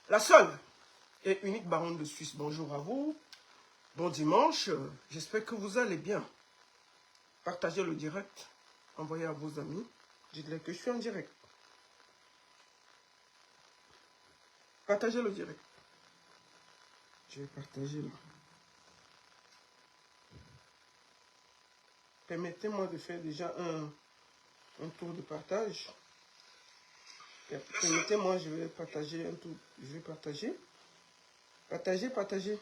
La seule et unique baronne de Suisse. Bonjour à vous. Bon dimanche. J'espère que vous allez bien. Partagez le direct. Envoyez à vos amis. Dites-leur que je suis en direct. Partagez le direct. Je vais partager là. Permettez-moi de faire déjà un tour de partage. Permettez-moi, je vais partager un tour. Je vais partager. Partagez.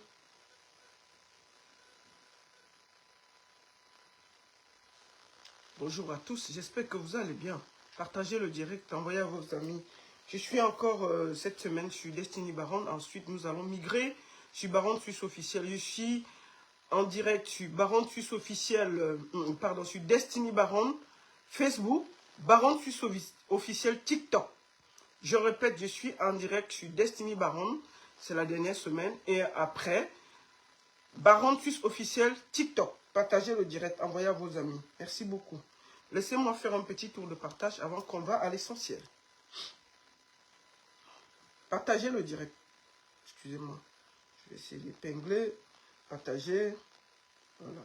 Bonjour à tous, j'espère que vous allez bien. Partagez le direct, envoyez à vos amis. Je suis encore cette semaine sur Destiny Baronne. Ensuite, nous allons migrer sur Baronne Suisse officielle. Je suis en direct sur Baronne Suisse officielle, sur Destiny Baronne, Facebook, Baronne Suisse officielle TikTok. Je répète, je suis en direct sur Destiny Baronne. C'est la dernière semaine. Et après, Baronne Suisse officielle TikTok. Partagez le direct, envoyez à vos amis. Merci beaucoup. Laissez-moi faire un petit tour de partage avant qu'on va à l'essentiel. Partagez le direct. Excusez-moi. Je vais essayer d'épingler. Partagez. Voilà.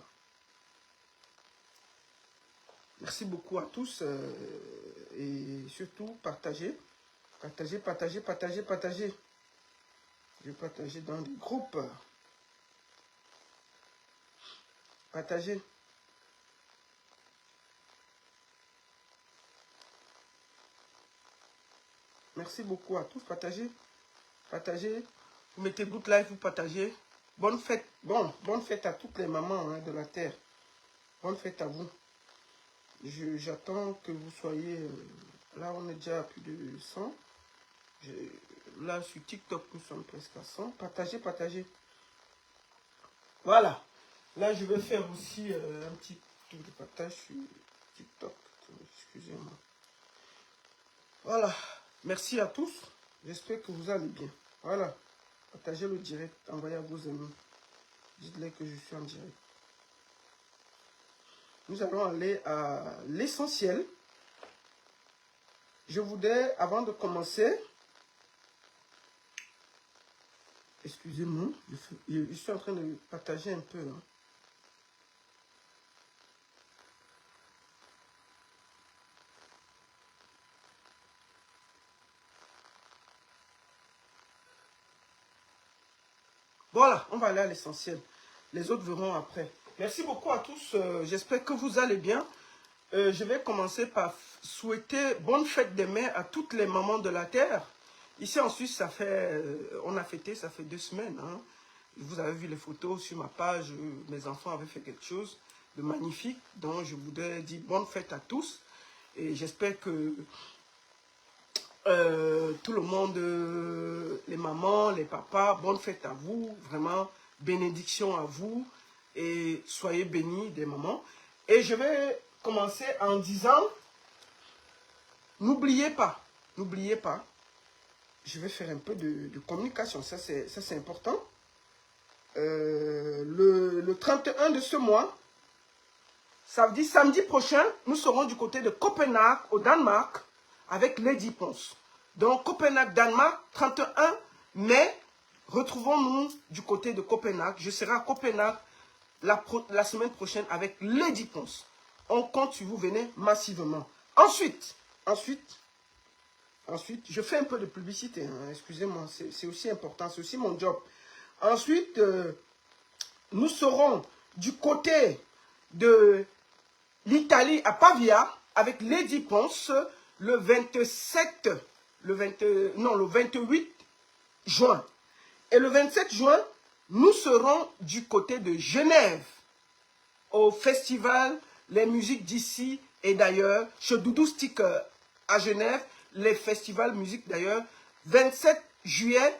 Merci beaucoup à tous. Et surtout, partagez. Partagez. Je vais partager dans des groupes. Partagez. Merci beaucoup à tous. Partagez. Vous mettez good life, vous partagez. Bonne fête. Bonne fête à toutes les mamans de la terre. Bonne fête à vous. J'attends que vous soyez... là, on est déjà à plus de 100. Là, sur TikTok, nous sommes presque à 100. Partagez. Voilà. Là, je vais faire aussi un petit tour de partage sur TikTok. Excusez-moi. Voilà. Merci à tous. J'espère que vous allez bien. Voilà. Partagez le direct. Envoyez à vos amis. Dites-leur que je suis en direct. Nous allons aller à l'essentiel. Je voudrais, avant de commencer... Excusez-moi. Je suis en train de partager un peu. Hein. Voilà, on va aller à l'essentiel. Les autres verront après. Merci beaucoup à tous. J'espère que vous allez bien. Je vais commencer par souhaiter bonne fête des mères à toutes les mamans de la terre. Ici en Suisse, on a fêté, ça fait 2 semaines. Hein. Vous avez vu les photos sur ma page. Mes enfants avaient fait quelque chose de magnifique. Donc je voudrais dire bonne fête à tous. Et j'espère que tout le monde, les mamans, les papas, bonne fête à vous, vraiment, bénédiction à vous, et soyez bénis des mamans. Et je vais commencer en disant, n'oubliez pas, je vais faire un peu de communication, ça c'est important. Le 31 de ce mois, ça veut dire samedi prochain, nous serons du côté de Copenhague, au Danemark, avec Lady Ponce. Donc, Copenhague, Danemark, 31 mai, retrouvons-nous du côté de Copenhague. Je serai à Copenhague la semaine prochaine avec Lady Ponce. On compte sur vous, venez massivement. Ensuite, je fais un peu de publicité, hein, excusez-moi, c'est aussi important, c'est aussi mon job. Ensuite, nous serons du côté de l'Italie à Pavia avec Lady Ponce le 28 juin. Et le 27 juin, nous serons du côté de Genève au festival Les Musiques d'ici et d'ailleurs, chez Doudou Sticker à Genève, les festivals musique d'ailleurs. 27 juin,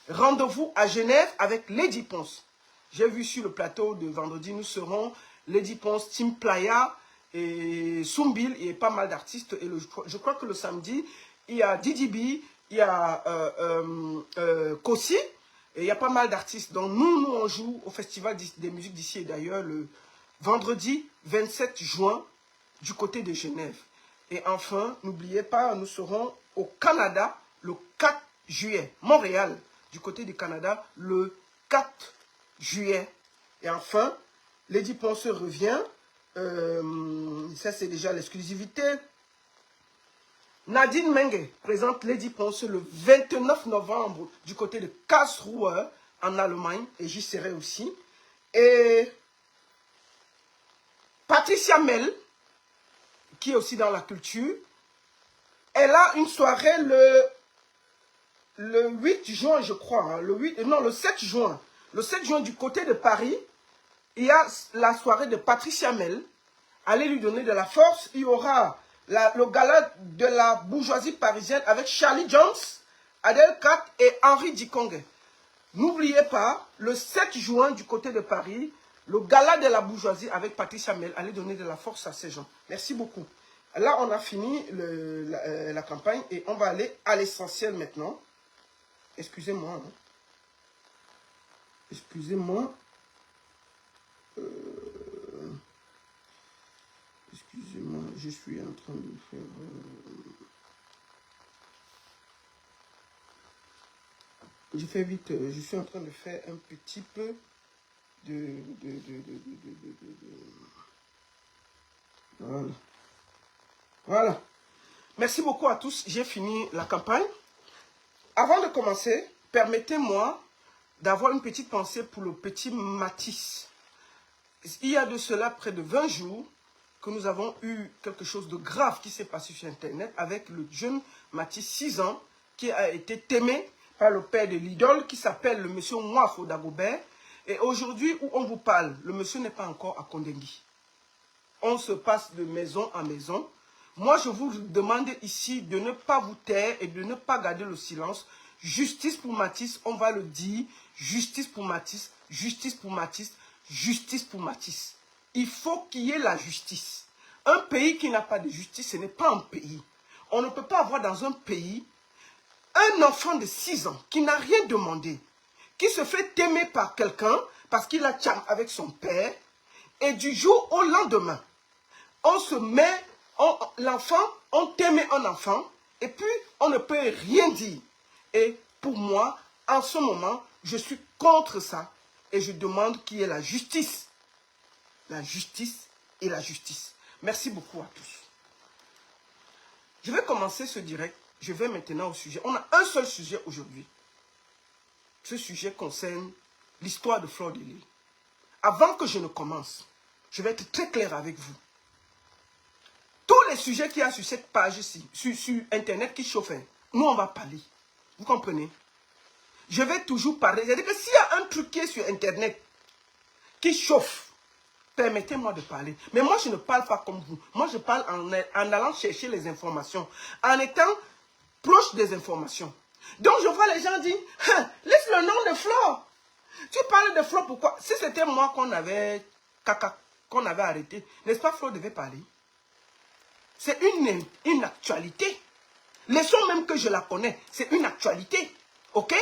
rendez-vous à Genève avec Lady Ponce. J'ai vu sur le plateau de vendredi, nous serons Lady Ponce, Team Playa et Soumbil, il y a pas mal d'artistes. Et je crois que le samedi, il y a Didi B, il y a Kossi, et il y a pas mal d'artistes. Donc nous, on joue au Festival des musiques d'ici et d'ailleurs le vendredi 27 juin du côté de Genève. Et enfin, n'oubliez pas, nous serons au Canada le 4 juillet. Montréal, du côté du Canada, le 4 juillet. Et enfin, Lady Ponce revient. Ça, c'est déjà l'exclusivité. Nadine Menge présente Lady Ponce le 29 novembre du côté de Karlsruhe en Allemagne. Et j'y serai aussi. Et Patricia Mel, qui est aussi dans la culture, elle a une soirée le 8 juin, je crois. Hein, le 7 juin. Le 7 juin, du côté de Paris, il y a la soirée de Patricia Mel. Allez lui donner de la force. Il y aura le gala de la bourgeoisie parisienne avec Charlie Jones, Adèle Kat et Henri Dikongue. N'oubliez pas, le 7 juin, du côté de Paris, le gala de la bourgeoisie avec Patricia Mel. Allez donner de la force à ces gens. Merci beaucoup. Là, on a fini la campagne et on va aller à l'essentiel maintenant. Excusez-moi. Hein. Excusez-moi. Excusez-moi, je suis en train de faire... Je fais vite, je suis en train de faire un petit peu Voilà. Voilà. Merci beaucoup à tous. J'ai fini la campagne. Avant de commencer, permettez-moi d'avoir une petite pensée pour le petit Matisse. Il y a de cela près de 20 jours que nous avons eu quelque chose de grave qui s'est passé sur Internet avec le jeune Matisse, 6 ans, qui a été témé par le père de l'idole qui s'appelle le monsieur Mwafo Dagobert. Et aujourd'hui où on vous parle, le monsieur n'est pas encore à Kondengui. On se passe de maison en maison. Moi, je vous demande ici de ne pas vous taire et de ne pas garder le silence. Justice pour Matisse, on va le dire. Justice pour Matisse, justice pour Matisse, justice pour Matisse. Il faut qu'il y ait la justice. Un pays qui n'a pas de justice, ce n'est pas un pays. On ne peut pas avoir dans un pays un enfant de 6 ans qui n'a rien demandé, qui se fait témer par quelqu'un parce qu'il a tcham avec son père, et du jour au lendemain, on se met, l'enfant, on téme un enfant, et puis on ne peut rien dire. Et pour moi, en ce moment, je suis contre ça, et je demande qu'il y ait la justice. La justice et la justice. Merci beaucoup à tous. Je vais commencer ce direct. Je vais maintenant au sujet. On a un seul sujet aujourd'hui. Ce sujet concerne l'histoire de Fleur de Lys. Avant que je ne commence, je vais être très clair avec vous. Tous les sujets qu'il y a sur cette page-ci, sur Internet qui chauffent, nous on va parler. Vous comprenez? Je vais toujours parler. C'est-à-dire que s'il y a un truc qui est sur Internet qui chauffe, permettez-moi de parler. Mais moi, je ne parle pas comme vous. Moi, je parle en allant chercher les informations, en étant proche des informations. Donc, je vois les gens dire, hein, laisse le nom de Flore. Tu parles de Flore, pourquoi? Si c'était moi qu'on avait arrêté, n'est-ce pas, Flore devait parler? C'est une actualité. Laissons même que je la connais. C'est une actualité. OK?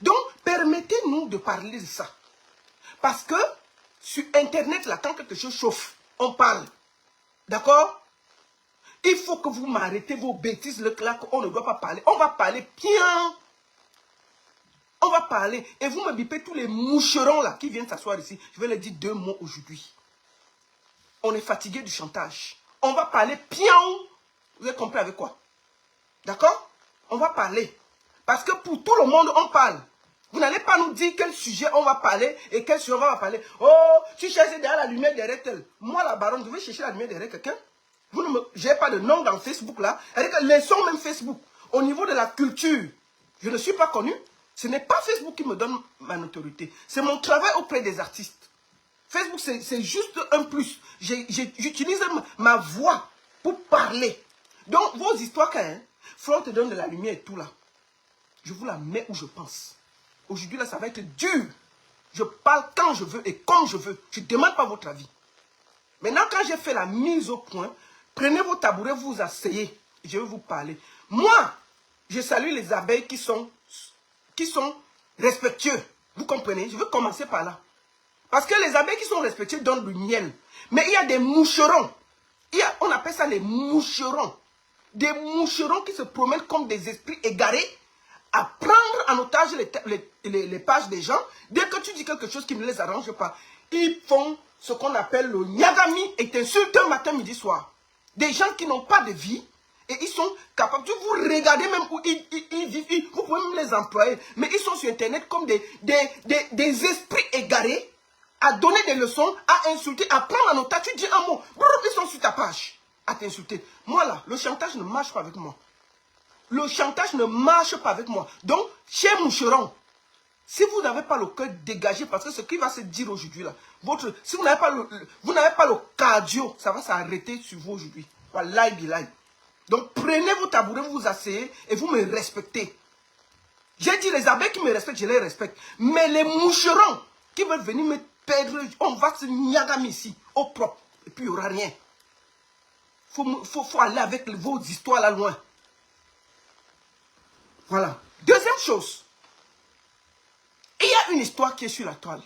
Donc, permettez-nous de parler de ça. Parce que, sur Internet, là, quand quelque chose chauffe, on parle. D'accord? Il faut que vous m'arrêtez vos bêtises, là, qu'on ne doit pas parler. On va parler bien. On va parler. Et vous me bipez tous les moucherons, là, qui viennent s'asseoir ici. Je vais leur dire 2 mots aujourd'hui. On est fatigué du chantage. On va parler bien. Vous avez compris avec quoi? D'accord? On va parler. Parce que pour tout le monde, on parle. Vous n'allez pas nous dire quel sujet on va parler et quel sujet on va parler. Oh, tu cherches derrière la lumière derrière tel. Moi, la baronne, je vais chercher la lumière derrière quelqu'un. Vous ne me... J'ai pas de nom dans Facebook là. Laissons même Facebook. Au niveau de la culture, je ne suis pas connu. Ce n'est pas Facebook qui me donne ma notoriété. C'est mon travail auprès des artistes. Facebook, c'est juste un plus. J'utilise ma voix pour parler. Donc, vos histoires, quand Flore te donne de la lumière et tout là, je vous la mets où je pense. Aujourd'hui, là, ça va être dur. Je parle quand je veux et comme je veux. Je ne demande pas votre avis. Maintenant, quand j'ai fait la mise au point, prenez vos tabourets, vous vous asseyez. Et je vais vous parler. Moi, je salue les abeilles qui sont respectueux. Vous comprenez? Je veux commencer par là. Parce que les abeilles qui sont respectueuses donnent du miel. Mais il y a des moucherons. On appelle ça les moucherons. Des moucherons qui se promènent comme des esprits égarés à prendre en otage les pages des gens. Dès que tu dis quelque chose qui ne les arrange pas, ils font ce qu'on appelle le Nyagami et t'insultent matin, midi, soir. Des gens qui n'ont pas de vie et ils sont capables. Vous regardez même où ils vivent, vous pouvez même les employer. Mais ils sont sur Internet comme des esprits égarés à donner des leçons, à insulter, à prendre en otage. Tu dis un mot, ils sont sur ta page à t'insulter. Moi là, le chantage ne marche pas avec moi. Le chantage ne marche pas avec moi. Donc, chez Moucheron, si vous n'avez pas le cœur dégagé, parce que ce qui va se dire aujourd'hui là, si vous n'avez pas le cardio, ça va s'arrêter sur vous aujourd'hui. Wallahi billahi. Donc prenez vos tabourets, vous vous asseyez et vous me respectez. J'ai dit les abeilles qui me respectent, je les respecte. Mais les moucherons qui veulent venir me perdre, on va se Nyagami ici, au propre. Et puis il n'y aura rien. Faut aller avec vos histoires là loin. Voilà. Deuxième chose. Il y a une histoire qui est sur la toile.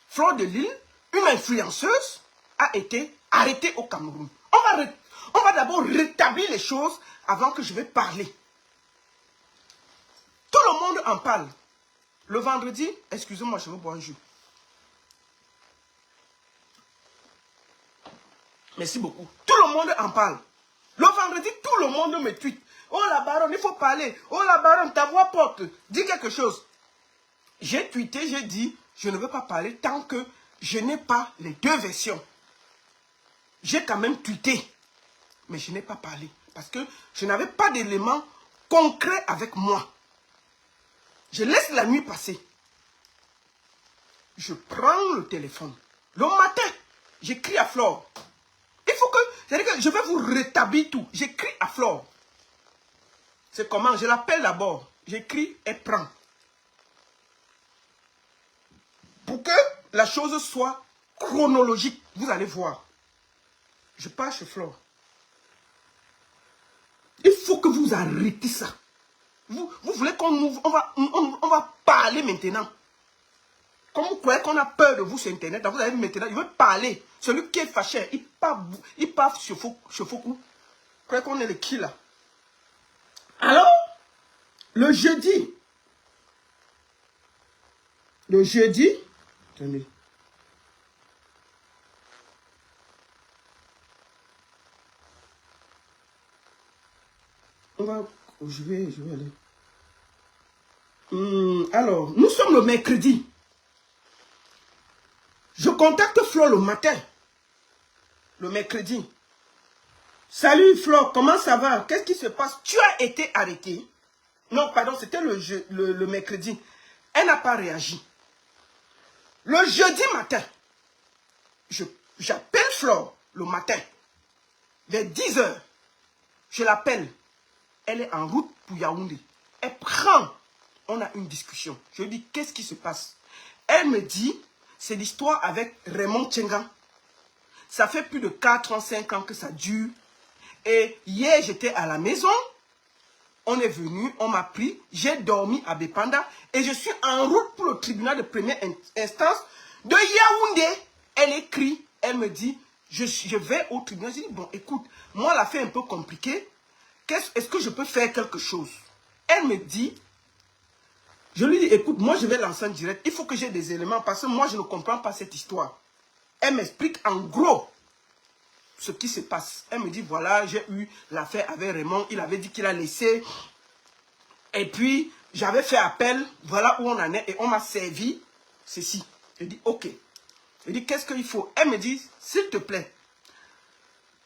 Fleur de Lille, une influenceuse, a été arrêtée au Cameroun. On va d'abord rétablir les choses avant que je vais parler. Tout le monde en parle. Le vendredi, excusez-moi, je vais boire un jus. Merci beaucoup. Tout le monde en parle. Le vendredi, tout le monde me tweet. Oh la baronne, il faut parler. Oh la baronne, ta voix porte. Dis quelque chose. J'ai tweeté, j'ai dit, je ne veux pas parler tant que je n'ai pas les deux versions. J'ai quand même tweeté, mais je n'ai pas parlé. Parce que je n'avais pas d'éléments concrets avec moi. Je laisse la nuit passer. Je prends le téléphone. Le matin, j'écris à Flore. Il faut que, c'est-à-dire que je vais vous rétablir tout. J'écris à Flore. C'est comment? Je l'appelle d'abord. J'écris et prends. Pour que la chose soit chronologique, vous allez voir. Je pars chez Flore. Il faut que vous arrêtez ça. Vous voulez qu'on ouvre, on va parler maintenant. Comme vous croyez qu'on a peur de vous sur Internet, vous allez maintenant, il veut parler. Celui qui est fâché, il part sur Foucault. Vous croyez qu'on est le qui là? Alors, le jeudi, attendez. Je vais aller. Alors, nous sommes le mercredi. Je contacte Flo le matin. Le mercredi. Salut Flo, comment ça va? Qu'est-ce qui se passe? Tu as été arrêté. Non, pardon, c'était le mercredi. Elle n'a pas réagi. Le jeudi matin, j'appelle Flo le matin. Vers 10 h. Je l'appelle. Elle est en route pour Yaoundé. Elle prend. On a une discussion. Je lui dis, qu'est-ce qui se passe? Elle me dit, c'est l'histoire avec Raymond Tchenga. Ça fait plus de 4 ans, 5 ans que ça dure. Et hier, j'étais à la maison. On est venu, on m'a pris. J'ai dormi à Bepanda. Et je suis en route pour le tribunal de première instance de Yaoundé. Elle écrit, elle me dit, je vais au tribunal. Je dis, bon, écoute, moi, l'affaire est un peu compliquée. Est-ce que je peux faire quelque chose? Elle me dit, je lui dis, écoute, moi je vais lancer en direct. Il faut que j'ai des éléments parce que moi je ne comprends pas cette histoire. Elle m'explique en gros ce qui se passe. Elle me dit, voilà, j'ai eu l'affaire avec Raymond. Il avait dit qu'il a laissé. Et puis, j'avais fait appel. Voilà où on en est. Et on m'a servi ceci. Je dis, ok. Je dis, qu'est-ce qu'il faut? Elle me dit, s'il te plaît,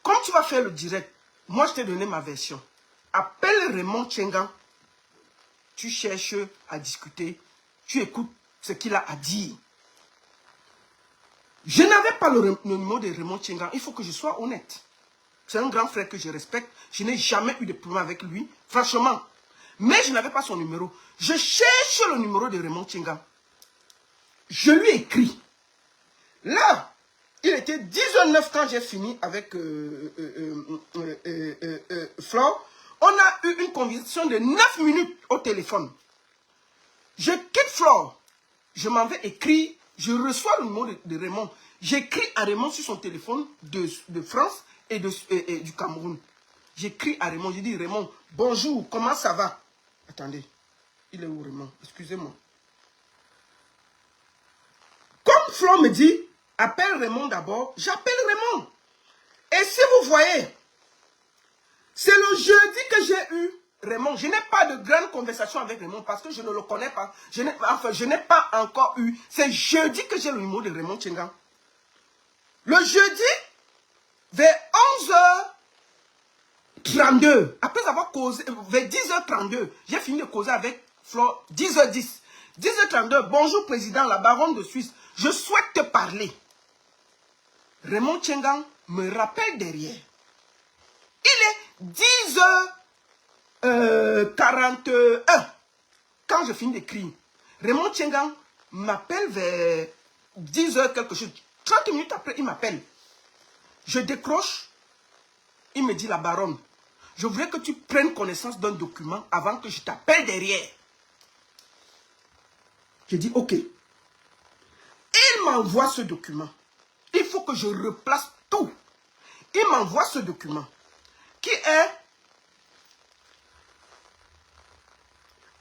comme tu vas faire le direct, moi je t'ai donné ma version. Appelle Raymond Tchenga. Tu cherches à discuter. Tu écoutes ce qu'il a à dire. Je n'avais pas le numéro de Raymond Tchenga. Il faut que je sois honnête. C'est un grand frère que je respecte. Je n'ai jamais eu de problème avec lui. Franchement. Mais je n'avais pas son numéro. Je cherche le numéro de Raymond Tchenga. Je lui écris. Là, il était 10h09 quand j'ai fini avec Flore. On a eu une conversation de 9 minutes au téléphone. Je quitte Flore. Je m'en vais écrire. Je reçois le numéro de Raymond. J'écris à Raymond sur son téléphone de France et du Cameroun. J'écris à Raymond. Je dis, Raymond, bonjour, comment ça va? Attendez, Il est où Raymond? Excusez-moi. Comme Flo me dit, appelle Raymond d'abord, j'appelle Raymond. Et si vous voyez, c'est le jeudi que j'ai eu Raymond. Je n'ai pas de grande conversation avec Raymond parce que je ne le connais pas. Je n'ai pas encore eu. C'est jeudi que j'ai le numéro de Raymond Tchengan. Le jeudi, vers 11h32, après avoir causé, vers 10h32, j'ai fini de causer avec Flore, 10h10. 10h32, bonjour président, la baronne de Suisse, je souhaite te parler. Raymond Tchengan me rappelle derrière. Il est 10h41 quand je finis d'écrire. Raymond Tchengan m'appelle vers 10h quelque chose. 30 minutes après, il m'appelle. Je décroche. Il me dit, la baronne, je voudrais que tu prennes connaissance d'un document avant que je t'appelle derrière. Je dis, ok. Il m'envoie ce document. Il faut que je replace tout. Il m'envoie ce document qui est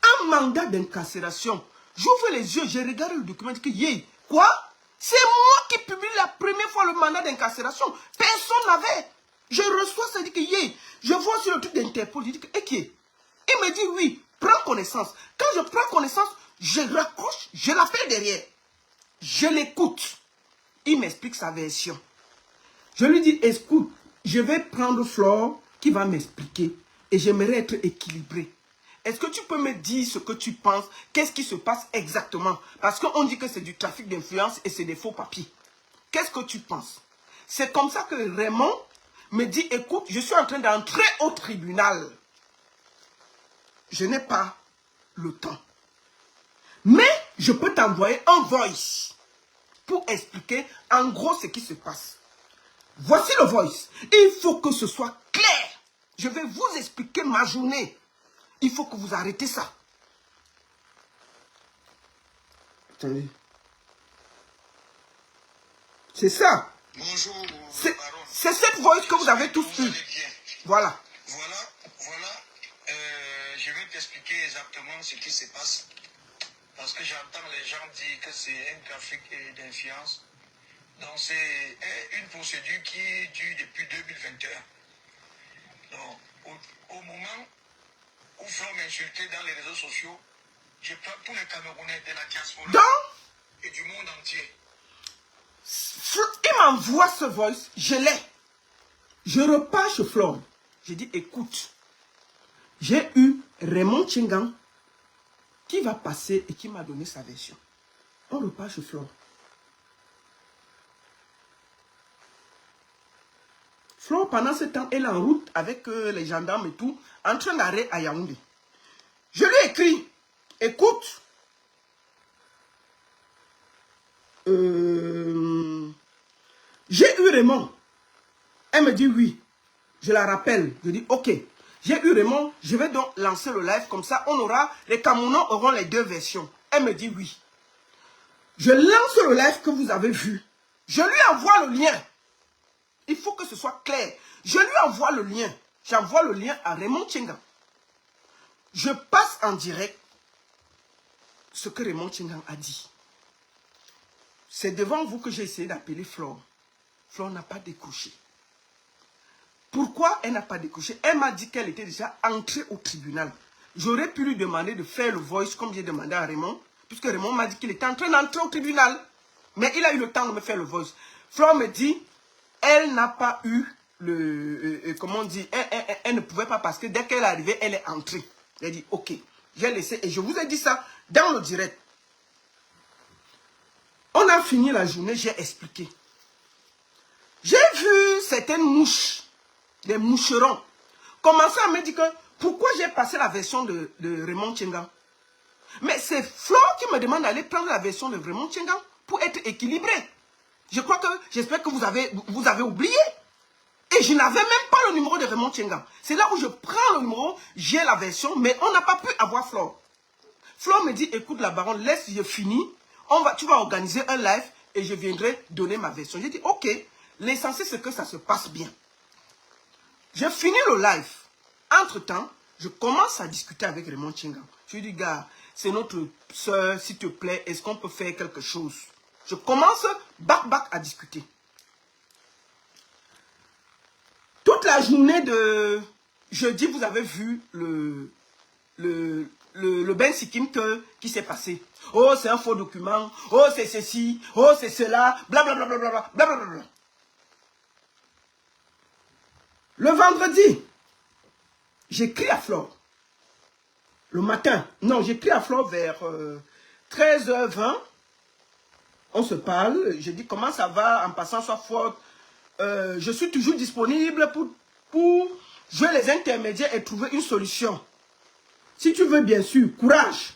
un mandat d'incarcération. J'ouvre les yeux, je regarde le document, je dis, quoi? C'est moi qui publie la première fois le mandat d'incarcération. Personne n'avait. Je reçois ça, je dis que je vois sur le truc d'Interpol, je dis que, il me dit oui, prends connaissance. Quand je prends connaissance, je raccroche, je l'appelle derrière. Je l'écoute. Il m'explique sa version. Je lui dis, écoute, je vais prendre Flore qui va m'expliquer et j'aimerais être équilibré. Est-ce que tu peux me dire ce que tu penses? Qu'est-ce qui se passe exactement? Parce qu'on dit que c'est du trafic d'influence et c'est des faux papiers. Qu'est-ce que tu penses? C'est comme ça que Raymond me dit, écoute, je suis en train d'entrer au tribunal. Je n'ai pas le temps. Mais je peux t'envoyer un voice pour expliquer en gros ce qui se passe. Voici le voice. Il faut que ce soit clair. Je vais vous expliquer ma journée. Il faut que vous arrêtez ça. Attendez. C'est ça. Bonjour, c'est cette voix que vous avez tous eu. Voilà. Voilà. Je vais t'expliquer exactement ce qui se passe. Parce que j'entends les gens dire que c'est un trafic d'influence. Donc c'est une procédure qui dure depuis 2021. Donc au moment où Flore m'insultait dans les réseaux sociaux, je prends tous les Camerounais de la diaspora et du monde entier. Il m'envoie ce voice, je l'ai. Je repars chez Flore. J'ai dit, écoute, j'ai eu Raymond Tchengan qui va passer et qui m'a donné sa version. On repart chez Flore. Flore, pendant ce temps, elle est en route avec les gendarmes et tout, en train d'arrêter à Yaoundé. Je lui ai écrit, écoute, j'ai eu Raymond. Elle me dit oui. Je la rappelle. Je dis ok. J'ai eu Raymond. Je vais donc lancer le live comme ça. Les Camerounais auront les deux versions. Elle me dit oui. Je lance le live que vous avez vu. Je lui envoie le lien. Il faut que ce soit clair. Je lui envoie le lien. J'envoie le lien à Raymond Tchengan. Je passe en direct ce que Raymond Tchengan a dit. C'est devant vous que j'ai essayé d'appeler Flore. Flore n'a pas décroché. Pourquoi elle n'a pas décroché? Elle m'a dit qu'elle était déjà entrée au tribunal. J'aurais pu lui demander de faire le voice comme j'ai demandé à Raymond. Puisque Raymond m'a dit qu'il était en train d'entrer au tribunal. Mais il a eu le temps de me faire le voice. Flore me dit, elle n'a pas eu le... comment on dit? Elle ne pouvait pas parce que dès qu'elle est arrivée, elle est entrée. Elle dit, ok, j'ai laissé. Et je vous ai dit ça dans le direct. On a fini la journée, j'ai expliqué. J'ai vu certaines mouches, des moucherons, commencer à me dire que pourquoi j'ai passé la version de Raymond Tchengan. Mais c'est Flore qui me demande d'aller prendre la version de Raymond Tchengan pour être équilibré. J'espère que vous avez oublié. Et je n'avais même pas le numéro de Raymond Tchengan. C'est là où je prends le numéro, j'ai la version, mais on n'a pas pu avoir Flore. Flore me dit, écoute la baronne, laisse, je finis. Tu vas organiser un live et je viendrai donner ma version. J'ai dit, ok, l'essentiel c'est que ça se passe bien. J'ai fini le live. Entre-temps, Je commence à discuter avec Raymond Chinga. Je lui dis, gars, c'est notre soeur, s'il te plaît, est-ce qu'on peut faire quelque chose? Je commence, bac à discuter. Toute la journée de jeudi, vous avez vu le Ben Sikkim qui s'est passé. Oh, c'est un faux document. Oh, c'est ceci. Oh, c'est cela. Blablabla. Blablabla. Le vendredi, j'écris à Flore. Le matin. Non, j'écris à Flore vers 13h20. On se parle. Je dis comment ça va en passant soit faute. Je suis toujours disponible pour jouer les intermédiaires et trouver une solution. Si tu veux, bien sûr, courage.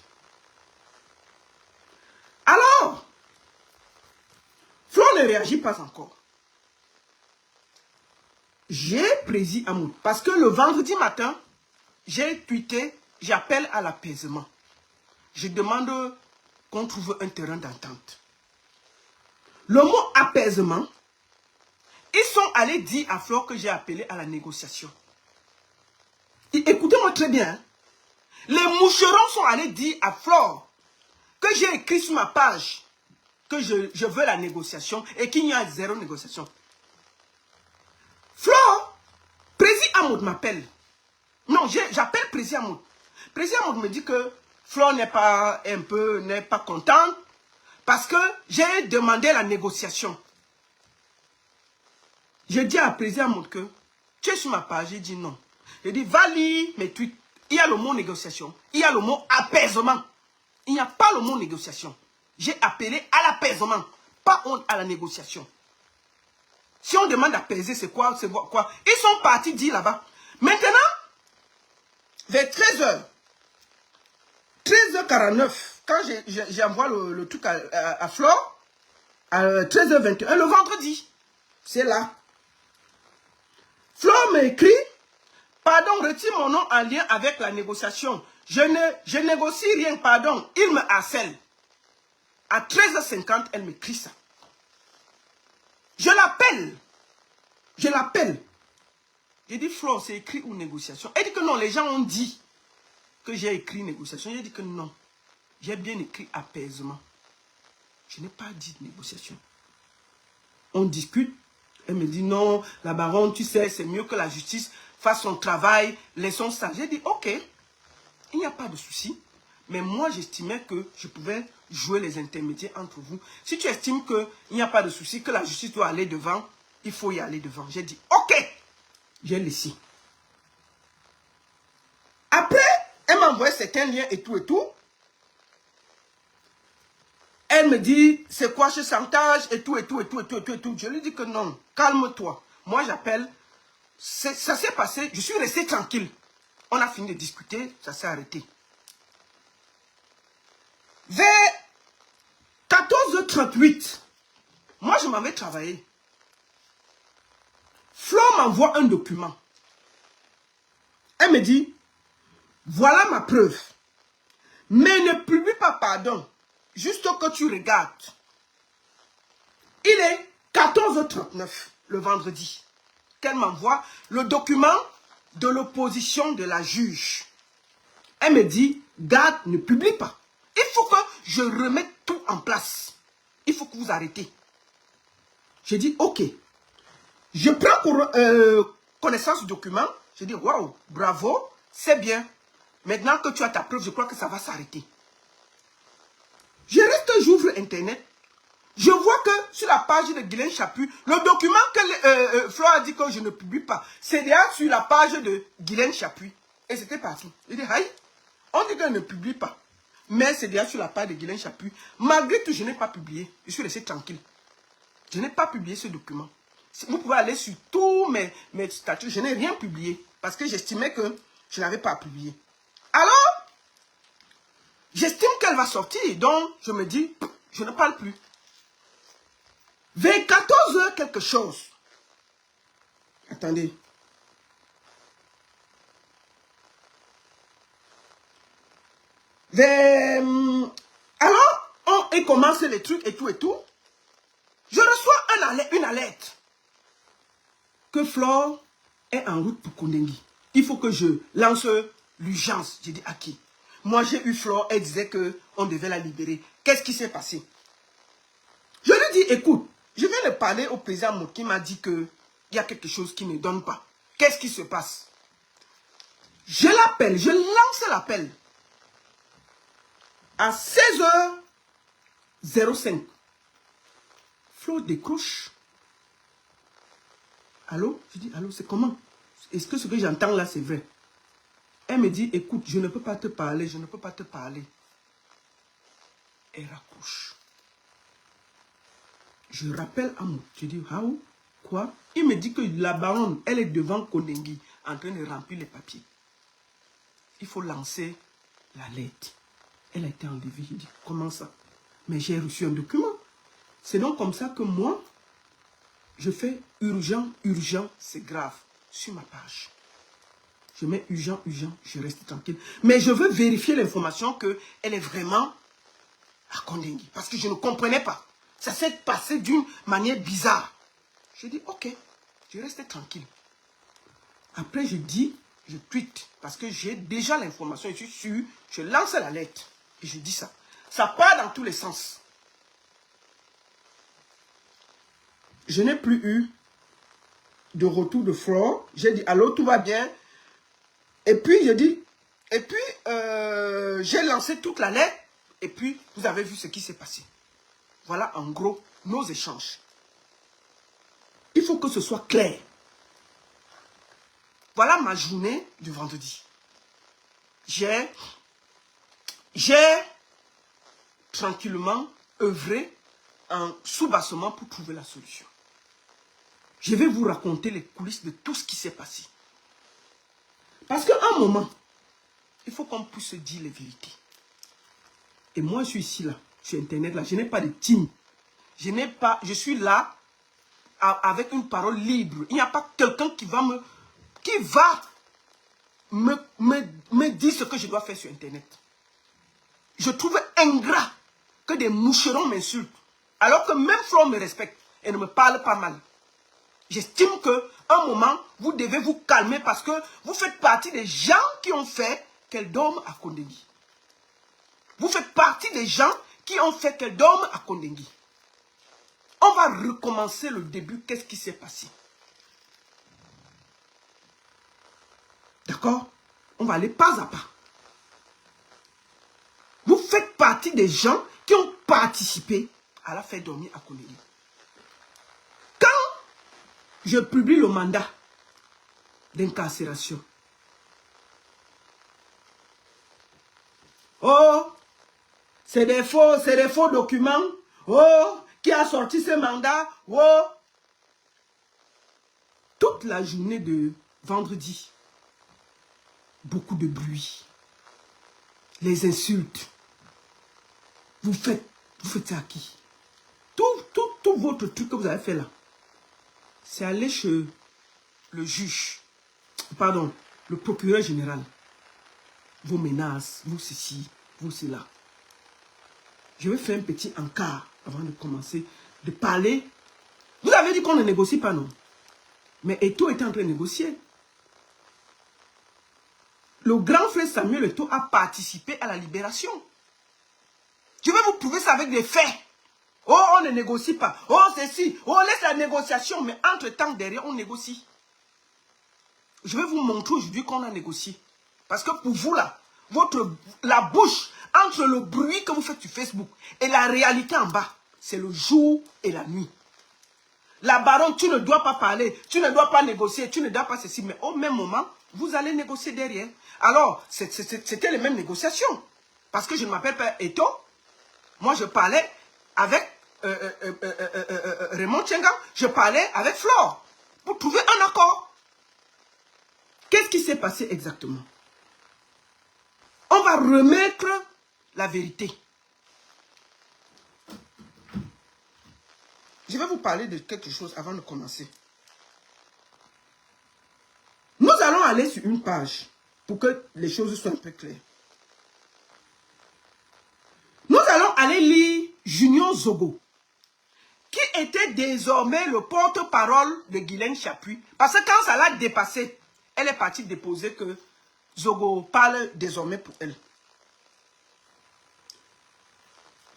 Alors, Flo ne réagit pas encore. J'ai prési Amoud. Parce que le vendredi matin, j'ai tweeté, j'appelle à l'apaisement. Je demande qu'on trouve un terrain d'entente. Le mot apaisement, ils sont allés dire à Flo que j'ai appelé à la négociation. Écoutez-moi très bien. Hein. Les moucherons sont allés dire à Flore que j'ai écrit sur ma page que je veux la négociation et qu'il y a zéro négociation. Flore, Prési Amoud m'appelle. Non, j'appelle Prési Amoud. Prési Amoud me dit que Flore n'est pas contente parce que j'ai demandé la négociation. Je dis à Prési Amoud que tu es sur ma page. Il dit non. Je dis va lire mes tweets. Il y a le mot négociation. Il y a le mot apaisement. Il n'y a pas le mot négociation. J'ai appelé à l'apaisement, pas à la négociation. Si on demande d'apaiser, c'est quoi? Ils sont partis dire là-bas. Maintenant, vers 13h49, quand j'envoie le truc à Flore, à 13h21, le vendredi, c'est là. Flore m'écrit. Pardon, retire mon nom en lien avec la négociation. Je négocie rien, pardon. Il me harcèle. À 13h50, elle m'écrit ça. Je l'appelle. J'ai dit, Flo, c'est écrit ou négociation? Elle dit que non, les gens ont dit que j'ai écrit négociation. J'ai dit que non. J'ai bien écrit apaisement. Je n'ai pas dit négociation. On discute. Elle me dit non, la baronne, tu sais, c'est mieux que la justice fasse son travail, laissons ça. J'ai dit, ok, il n'y a pas de souci. Mais moi, j'estimais que je pouvais jouer les intermédiaires entre vous. Si tu estimes qu'il n'y a pas de souci, que la justice doit aller devant, il faut y aller devant. J'ai dit, ok, j'ai laissé. Après, elle m'a envoyé certains liens et tout et tout. Elle me dit, c'est quoi ce chantage et tout et tout et tout et tout et tout et tout. Je lui dis que non, calme-toi. Moi, j'appelle. Ça s'est passé, je suis resté tranquille. On a fini de discuter, ça s'est arrêté. Vers 14h38, moi je m'avais travaillé. Flo m'envoie un document. Elle me dit, voilà ma preuve. Mais ne publie pas pardon, juste que tu regardes. Il est 14h39, le vendredi, qu'elle m'envoie le document de l'opposition de la juge. Elle me dit, garde, ne publie pas. Il faut que je remette tout en place. Il faut que vous arrêtez. Je dis, ok. Je prends connaissance du document. Je dis, waouh, bravo, c'est bien. Maintenant que tu as ta preuve, je crois que ça va s'arrêter. Je reste, j'ouvre Internet. Je vois que sur la page de Guylaine Chaput, le document que Flo a dit que je ne publie pas, c'est déjà sur la page de Guylaine Chaput. Et c'était partout. Je dis, aïe, on dit qu'elle ne publie pas. Mais c'est déjà sur la page de Guylaine Chaput. Malgré tout, je n'ai pas publié. Je suis resté tranquille. Je n'ai pas publié ce document. Vous pouvez aller sur tous mes statuts. Je n'ai rien publié. Parce que j'estimais que je n'avais pas publié. Alors, j'estime qu'elle va sortir. Donc, je me dis, je ne parle plus. Vers 14h quelque chose. Attendez. Alors, on commence les trucs et tout et tout. Je reçois une alerte. Que Flore est en route pour Kondengui. Il faut que je lance l'urgence. J'ai dit à qui? Moi, j'ai eu Flore, elle disait qu'on devait la libérer. Qu'est-ce qui s'est passé? Je lui dis, écoute, je viens de parler au président qui m'a dit qu'il y a quelque chose qui ne donne pas. Qu'est-ce qui se passe? Je l'appelle, je lance l'appel. À 16h05, Flo décroche. Allô? Je dis, allô, c'est comment? Est-ce que ce que j'entends là, c'est vrai? Elle me dit, écoute, je ne peux pas te parler, je ne peux pas te parler. Elle raccroche. Je rappelle à moi, je dis, ah, quoi? Il me dit que la baronne, elle est devant Kondengi, en train de remplir les papiers. Il faut lancer la lettre. Elle a été enlevée. Je dis, comment ça? Mais j'ai reçu un document. C'est donc comme ça que moi, je fais urgent, urgent, c'est grave, sur ma page. Je mets urgent, urgent, je reste tranquille. Mais je veux vérifier l'information qu'elle est vraiment à Kondengi. Parce que je ne comprenais pas. Ça s'est passé d'une manière bizarre. Je dis, ok, je reste tranquille. Après, je dis, je tweete. Parce que j'ai déjà l'information, je suis sûr. Je lance la lettre. Et je dis ça. Ça part dans tous les sens. Je n'ai plus eu de retour de Flore. J'ai dit, allô, tout va bien? Et puis, je dis, j'ai lancé toute la lettre. Et puis, vous avez vu ce qui s'est passé. Voilà, en gros, nos échanges. Il faut que ce soit clair. Voilà ma journée du vendredi. J'ai tranquillement œuvré en sous-bassement pour trouver la solution. Je vais vous raconter les coulisses de tout ce qui s'est passé. Parce qu'à un moment, il faut qu'on puisse se dire les vérités. Et moi, je suis ici, là, sur Internet, là, je n'ai pas de team. Je suis là avec une parole libre. Il n'y a pas quelqu'un qui va me dire ce que je dois faire sur Internet. Je trouve ingrat que des moucherons m'insultent. Alors que même Flore me respecte et ne me parle pas mal. J'estime qu'à un moment, vous devez vous calmer parce que vous faites partie des gens qui ont fait qu'elle dorme à Kondengi. Vous faites partie des gens qui ont fait qu'elle dorme à Kondengi. On va recommencer le début. Qu'est-ce qui s'est passé? D'accord? On va aller pas à pas. Vous faites partie des gens qui ont participé à la faire dormir à Kondengi. Quand je publie le mandat d'incarcération, oh, c'est des faux documents. Oh, qui a sorti ce mandat? Oh, toute la journée de vendredi, beaucoup de bruit, les insultes. Vous faites ça à qui? Tout votre truc que vous avez fait là, c'est aller chez le juge, pardon, le procureur général. Vos menaces, vous ceci, vous cela. Je vais faire un petit encart avant de commencer de parler. Vous avez dit qu'on ne négocie pas, non? Mais Eto'o était en train de négocier. Le grand frère Samuel Eto'o a participé à la libération. Je vais vous prouver ça avec des faits. Oh, on ne négocie pas. Oh, ceci. Oh, on laisse la négociation. Mais entre-temps, derrière, on négocie. Je vais vous montrer aujourd'hui qu'on a négocié. Parce que pour vous, là, la bouche entre le bruit que vous faites sur Facebook et la réalité en bas, c'est le jour et la nuit. La baronne, tu ne dois pas parler, tu ne dois pas négocier, tu ne dois pas ceci. Mais au même moment, vous allez négocier derrière. Alors, c'était les mêmes négociations. Parce que je ne m'appelle pas Eto'o. Moi, je parlais avec Raymond Tchenga. Je parlais avec Flore. Pour trouver un accord. Qu'est-ce qui s'est passé exactement? On va remettre la vérité. Je vais vous parler de quelque chose avant de commencer. Nous allons aller sur une page pour que les choses soient un peu claires. Nous allons aller lire Junior Zogo, qui était désormais le porte-parole de Guylaine Chapuis. Parce que quand ça l'a dépassé, elle est partie déposer que Zogo parle désormais pour elle.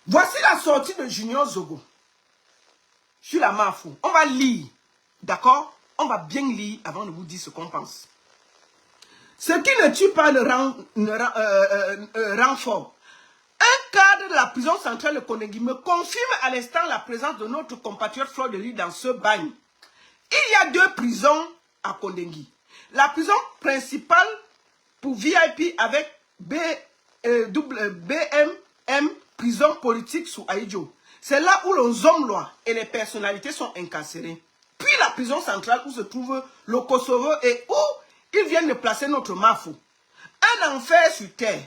Voici la sortie de Junior Zogo. Sur la Mafou. On va lire. D'accord? On va bien lire avant de vous dire ce qu'on pense. Ce qui ne tue pas rend fort. Un cadre de la prison centrale de Kondengi me confirme à l'instant la présence de notre compatriote Fleur de Lys dans ce bagne. Il y a 2 prisons à Kondengi. La prison principale pour VIP avec BMM, prison politique sous Aïdjo. C'est là où les hommes lois et les personnalités sont incarcérés. Puis la prison centrale où se trouve le Kosovo et où ils viennent de placer notre Mafou. Un enfer sur terre.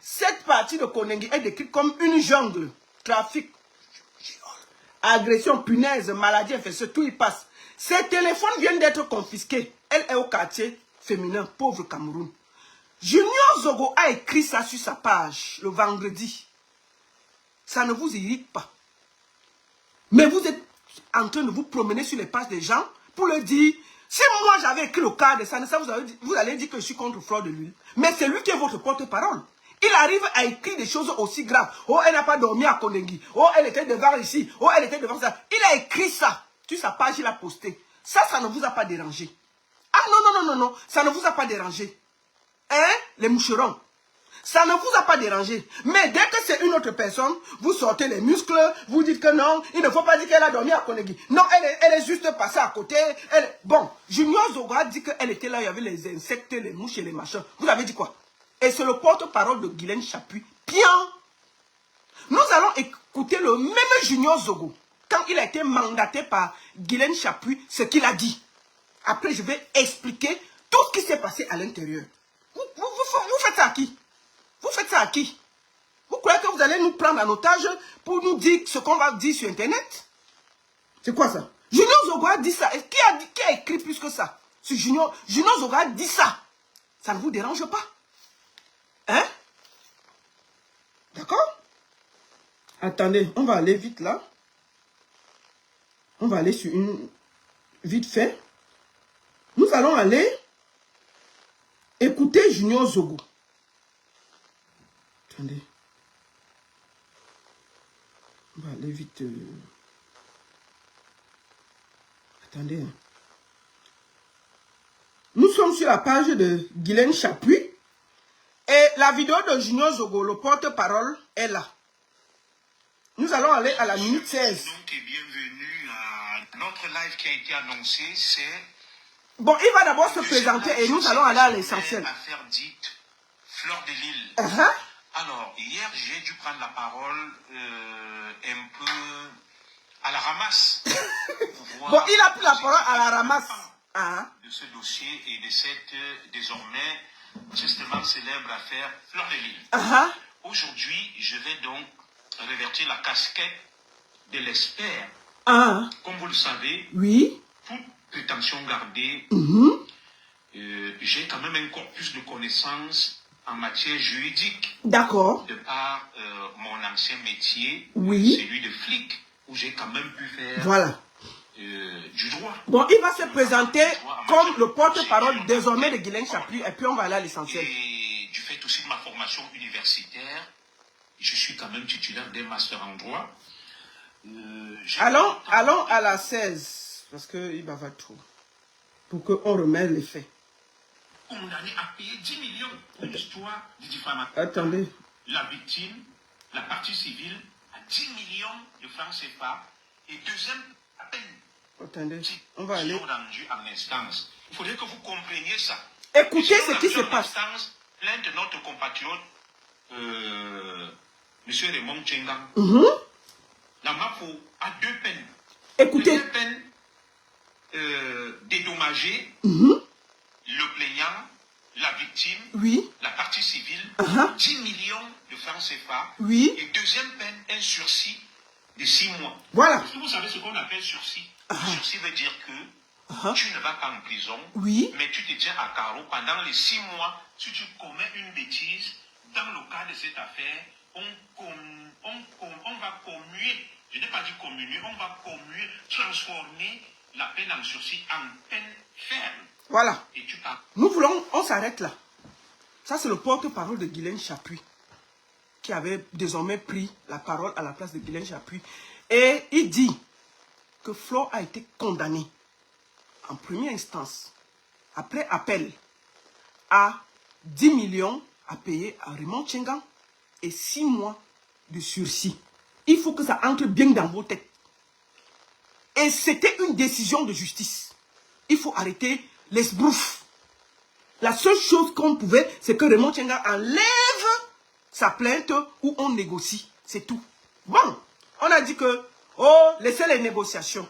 Cette partie de Kondengi est décrite comme une jungle. Trafic, agression, punaise, maladie infectieuse, tout y passe. Ses téléphones viennent d'être confisqués. Elle est au quartier féminin, pauvre Cameroun. Junior Zogo a écrit ça sur sa page le vendredi. Ça ne vous irrite pas. Mais vous êtes en train de vous promener sur les pages des gens pour leur dire, si moi j'avais écrit le cas de ça, vous allez dire que je suis contre Fleur de Lys. Mais c'est lui qui est votre porte-parole. Il arrive à écrire des choses aussi graves. Oh, elle n'a pas dormi à Kondengi. Oh, elle était devant ici. Oh, elle était devant ça. Il a écrit ça. Sur sa page, il a posté. Ça ne vous a pas dérangé. Ah non. Ça ne vous a pas dérangé. Hein, les moucherons. Ça ne vous a pas dérangé. Mais dès que c'est une autre personne, vous sortez les muscles, vous dites que non, il ne faut pas dire qu'elle a dormi à Kondengi. Non, elle est juste passée à côté. Bon, Junior Zogo a dit qu'elle était là, il y avait les insectes, les mouches et les machins. Vous avez dit quoi? Et c'est le porte-parole de Guylaine Chapuis. Bien. Nous allons écouter le même Junior Zogo. Quand il a été mandaté par Guylaine Chapuis, ce qu'il a dit. Après, je vais expliquer tout ce qui s'est passé à l'intérieur. Vous faites ça à qui? Vous faites ça à qui? Vous croyez que vous allez nous prendre en otage pour nous dire ce qu'on va dire sur Internet? C'est quoi ça? Junior Zogo a dit ça. Et qui a écrit plus que ça? Junior Zogo a dit ça. Ça ne vous dérange pas? Hein? D'accord? Attendez, on va aller vite là. On va aller sur une... Vite fait. Nous allons aller écouter Junior Zogo. Attendez. On va aller vite. Attendez. Nous sommes sur la page de Guylaine Chapuis. Et la vidéo de Junior Zogo, le porte-parole, est là. Nous allons aller à la minute 16. Donc, et bienvenue à notre live qui a été annoncé, c'est... Bon, il va d'abord se présenter et nous allons aller à l'essentiel. Affaire dite Fleur de Lys. Alors, hier, j'ai dû prendre la parole un peu à la ramasse. Bon, il a pris la parole à la ramasse. De ce dossier et de cette, désormais, justement célèbre affaire Fleur de Lys. Aujourd'hui, je vais donc revêtir la casquette de l'expert. Comme vous le savez, oui. Toute prétention gardée, j'ai quand même un corpus de connaissances en matière juridique. D'accord. De par mon ancien métier, oui. Celui de flic, où j'ai quand même pu faire voilà. Du droit. Bon, il va se présenter comme le porte-parole désormais de Guylaine Chapuis et puis on va aller à l'essentiel. Et du fait aussi de ma formation universitaire, je suis quand même titulaire d'un master en droit. Allons à la 16, parce qu'il va trop, pour qu'on remette les faits. Condamné à payer 10 millions pour l'histoire du diffamateur. Attendez. La victime, la partie civile, à 10 millions de francs CFA et deuxième à peine. Attendez, on va aller. Rendu en instance. Il faudrait que vous compreniez ça. Écoutez ce qui se passe. Plainte de notre compatriote, M. Raymond Tchengang. La MAPO a 2 peines. Écoutez. 2 peines dédommagées. Le plaignant, la victime, oui. La partie civile, 10 millions de francs CFA. Oui. Et deuxième peine, un sursis de 6 mois. Voilà. Est-ce que vous savez ce qu'on appelle sursis? Sursis veut dire que tu ne vas pas en prison, oui. Mais tu te tiens à carreau pendant les 6 mois. Si tu commets une bêtise, dans le cas de cette affaire, on va commuer, je n'ai pas dit commuer, on va commuer, transformer la peine en sursis en peine ferme. Voilà. Et tu pars. Nous voulons, on s'arrête là. Ça, c'est le porte-parole de Guylaine Chapuis, qui avait désormais pris la parole à la place de Guylaine Chapuis. Et il dit que Flore a été condamné en première instance, après appel, à 10 millions à payer à Raymond Tchengan et 6 mois de sursis. Il faut que ça entre bien dans vos têtes. Et c'était une décision de justice. Il faut arrêter l'esbrouf. La seule chose qu'on pouvait, c'est que Raymond Tchengan enlève sa plainte ou on négocie. C'est tout. Bon, on a dit que, oh, laissez les négociations.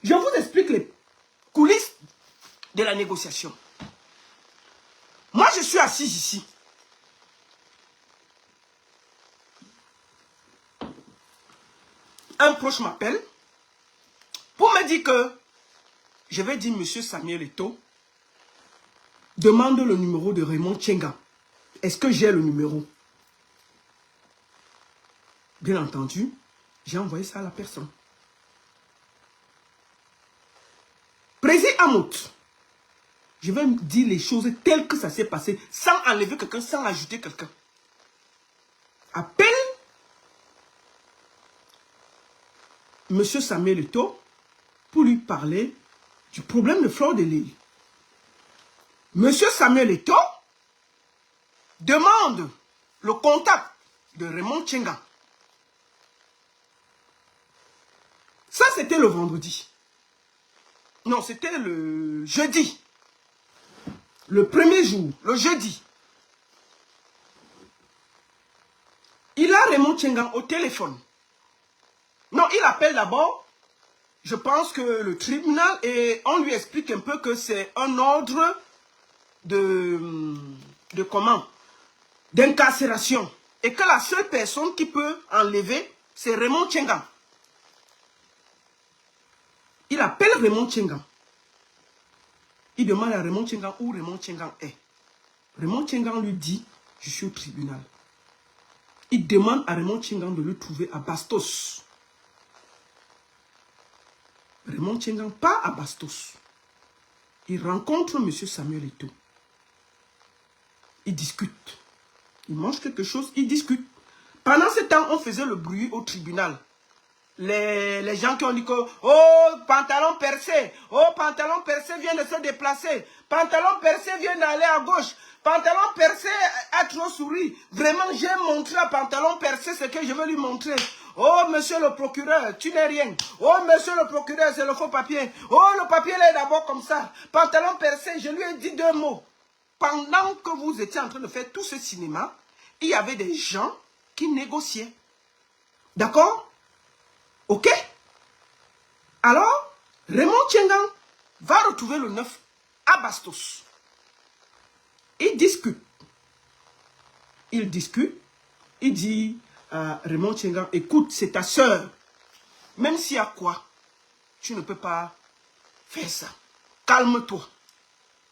Je vous explique les coulisses de la négociation. Moi, je suis assis ici. Un proche m'appelle pour me dire que je vais dire monsieur Samuel Eto'o, demande le numéro de Raymond Tchengan. Est-ce que j'ai le numéro? Bien entendu, j'ai envoyé ça à la personne. Président Amout, je vais dire les choses telles que ça s'est passé, sans enlever quelqu'un, sans ajouter quelqu'un. Appelle monsieur Samuel Eto'o pour lui parler du problème de Flore de Lille. Monsieur Samuel Eto'o demande le contact de Raymond Tchengan. Ça, c'était le vendredi. Non, c'était le jeudi. Le premier jour, le jeudi. Il a Raymond Tchengan au téléphone. Non, il appelle d'abord, je pense que le tribunal, et on lui explique un peu que c'est un ordre de comment? D'incarcération. Et que la seule personne qui peut enlever, c'est Raymond Tchengan. Il appelle Raymond Tchengan. Il demande à Raymond Tchengan où Raymond Tchengan est. Raymond Tchengan lui dit, je suis au tribunal. Il demande à Raymond Tchengan de le trouver à Bastos. Raymond Tchengan part à Bastos. Il rencontre M. Samuel Eto'o. Ils discutent. Ils mangent quelque chose, ils discutent. Pendant ce temps, on faisait le bruit au tribunal. Les gens qui ont dit que, oh, pantalon percé vient de se déplacer, pantalon percé vient d'aller à gauche, pantalon percé a trop souri. Vraiment, j'ai montré à pantalon percé ce que je veux lui montrer. Oh, monsieur le procureur, tu n'es rien. Oh, monsieur le procureur, c'est le faux papier. Oh, le papier là est d'abord comme ça. Pantalon percé, je lui ai dit 2 mots. Pendant que vous étiez en train de faire tout ce cinéma, il y avait des gens qui négociaient. D'accord? Ok? Alors, Raymond Tchengan va retrouver le 9 à Bastos. Il discute. Il dit à Raymond Tchengan, écoute, c'est ta soeur. Même s'il y a quoi, tu ne peux pas faire ça. Calme-toi.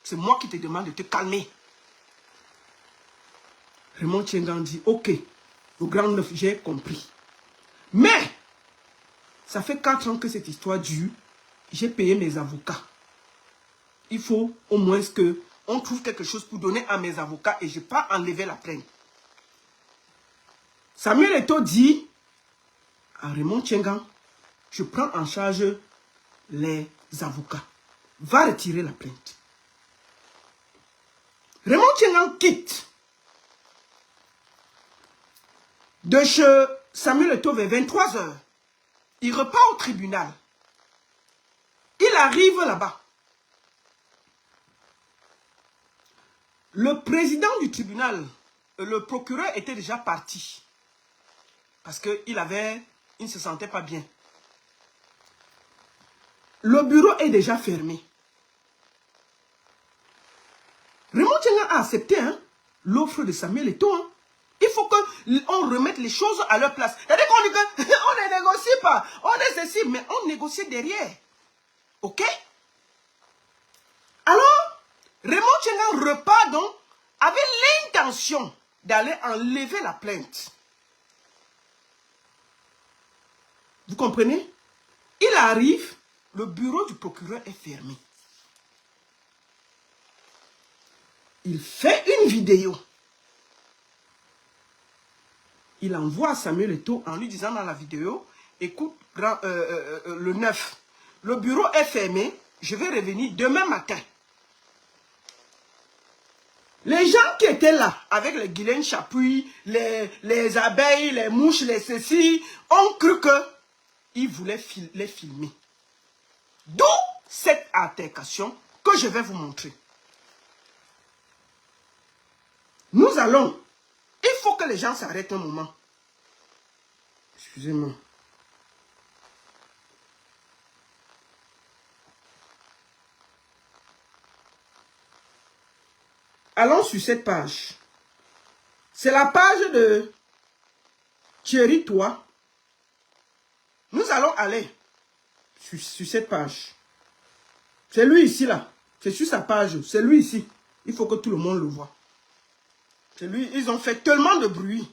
C'est moi qui te demande de te calmer. Raymond Tchengan dit, ok, le grand 9, j'ai compris. Mais, ça fait 4 ans que cette histoire dure. J'ai payé mes avocats. Il faut au moins qu'on trouve quelque chose pour donner à mes avocats et je n'ai pas enlevé la plainte. Samuel Eto'o dit à Raymond Tchengan, je prends en charge les avocats. Va retirer la plainte. Raymond Tchengan quitte de chez Samuel Eto'o vers 23 h. Il repart au tribunal. Il arrive là-bas. Le président du tribunal, le procureur était déjà parti. Parce qu'il ne se sentait pas bien. Le bureau est déjà fermé. Raymond Tchengan a accepté l'offre de Samuel Eto'o. Il faut qu'on remette les choses à leur place. C'est-à-dire qu'on dit qu'on ne négocie pas. On est ceci, mais on négocie derrière. Ok? Alors, Raymond Tchengan repart donc avec l'intention d'aller enlever la plainte. Vous comprenez? Il arrive, le bureau du procureur est fermé. Il fait une vidéo. Il envoie à Samuel Eto'o en lui disant dans la vidéo, écoute, le 9, le bureau est fermé, je vais revenir demain matin. Les gens qui étaient là, avec les Guylaine Chapuis, les abeilles, les mouches, les ceci, ont cru qu'ils voulaient les filmer. D'où cette altercation que je vais vous montrer. Nous allons, il faut que les gens s'arrêtent un moment. Excusez-moi. Allons sur cette page. C'est la page de Thierry Toi. Nous allons aller sur cette page. C'est lui ici là. C'est sur sa page. C'est lui ici. Il faut que tout le monde le voit. C'est lui. Ils ont fait tellement de bruit.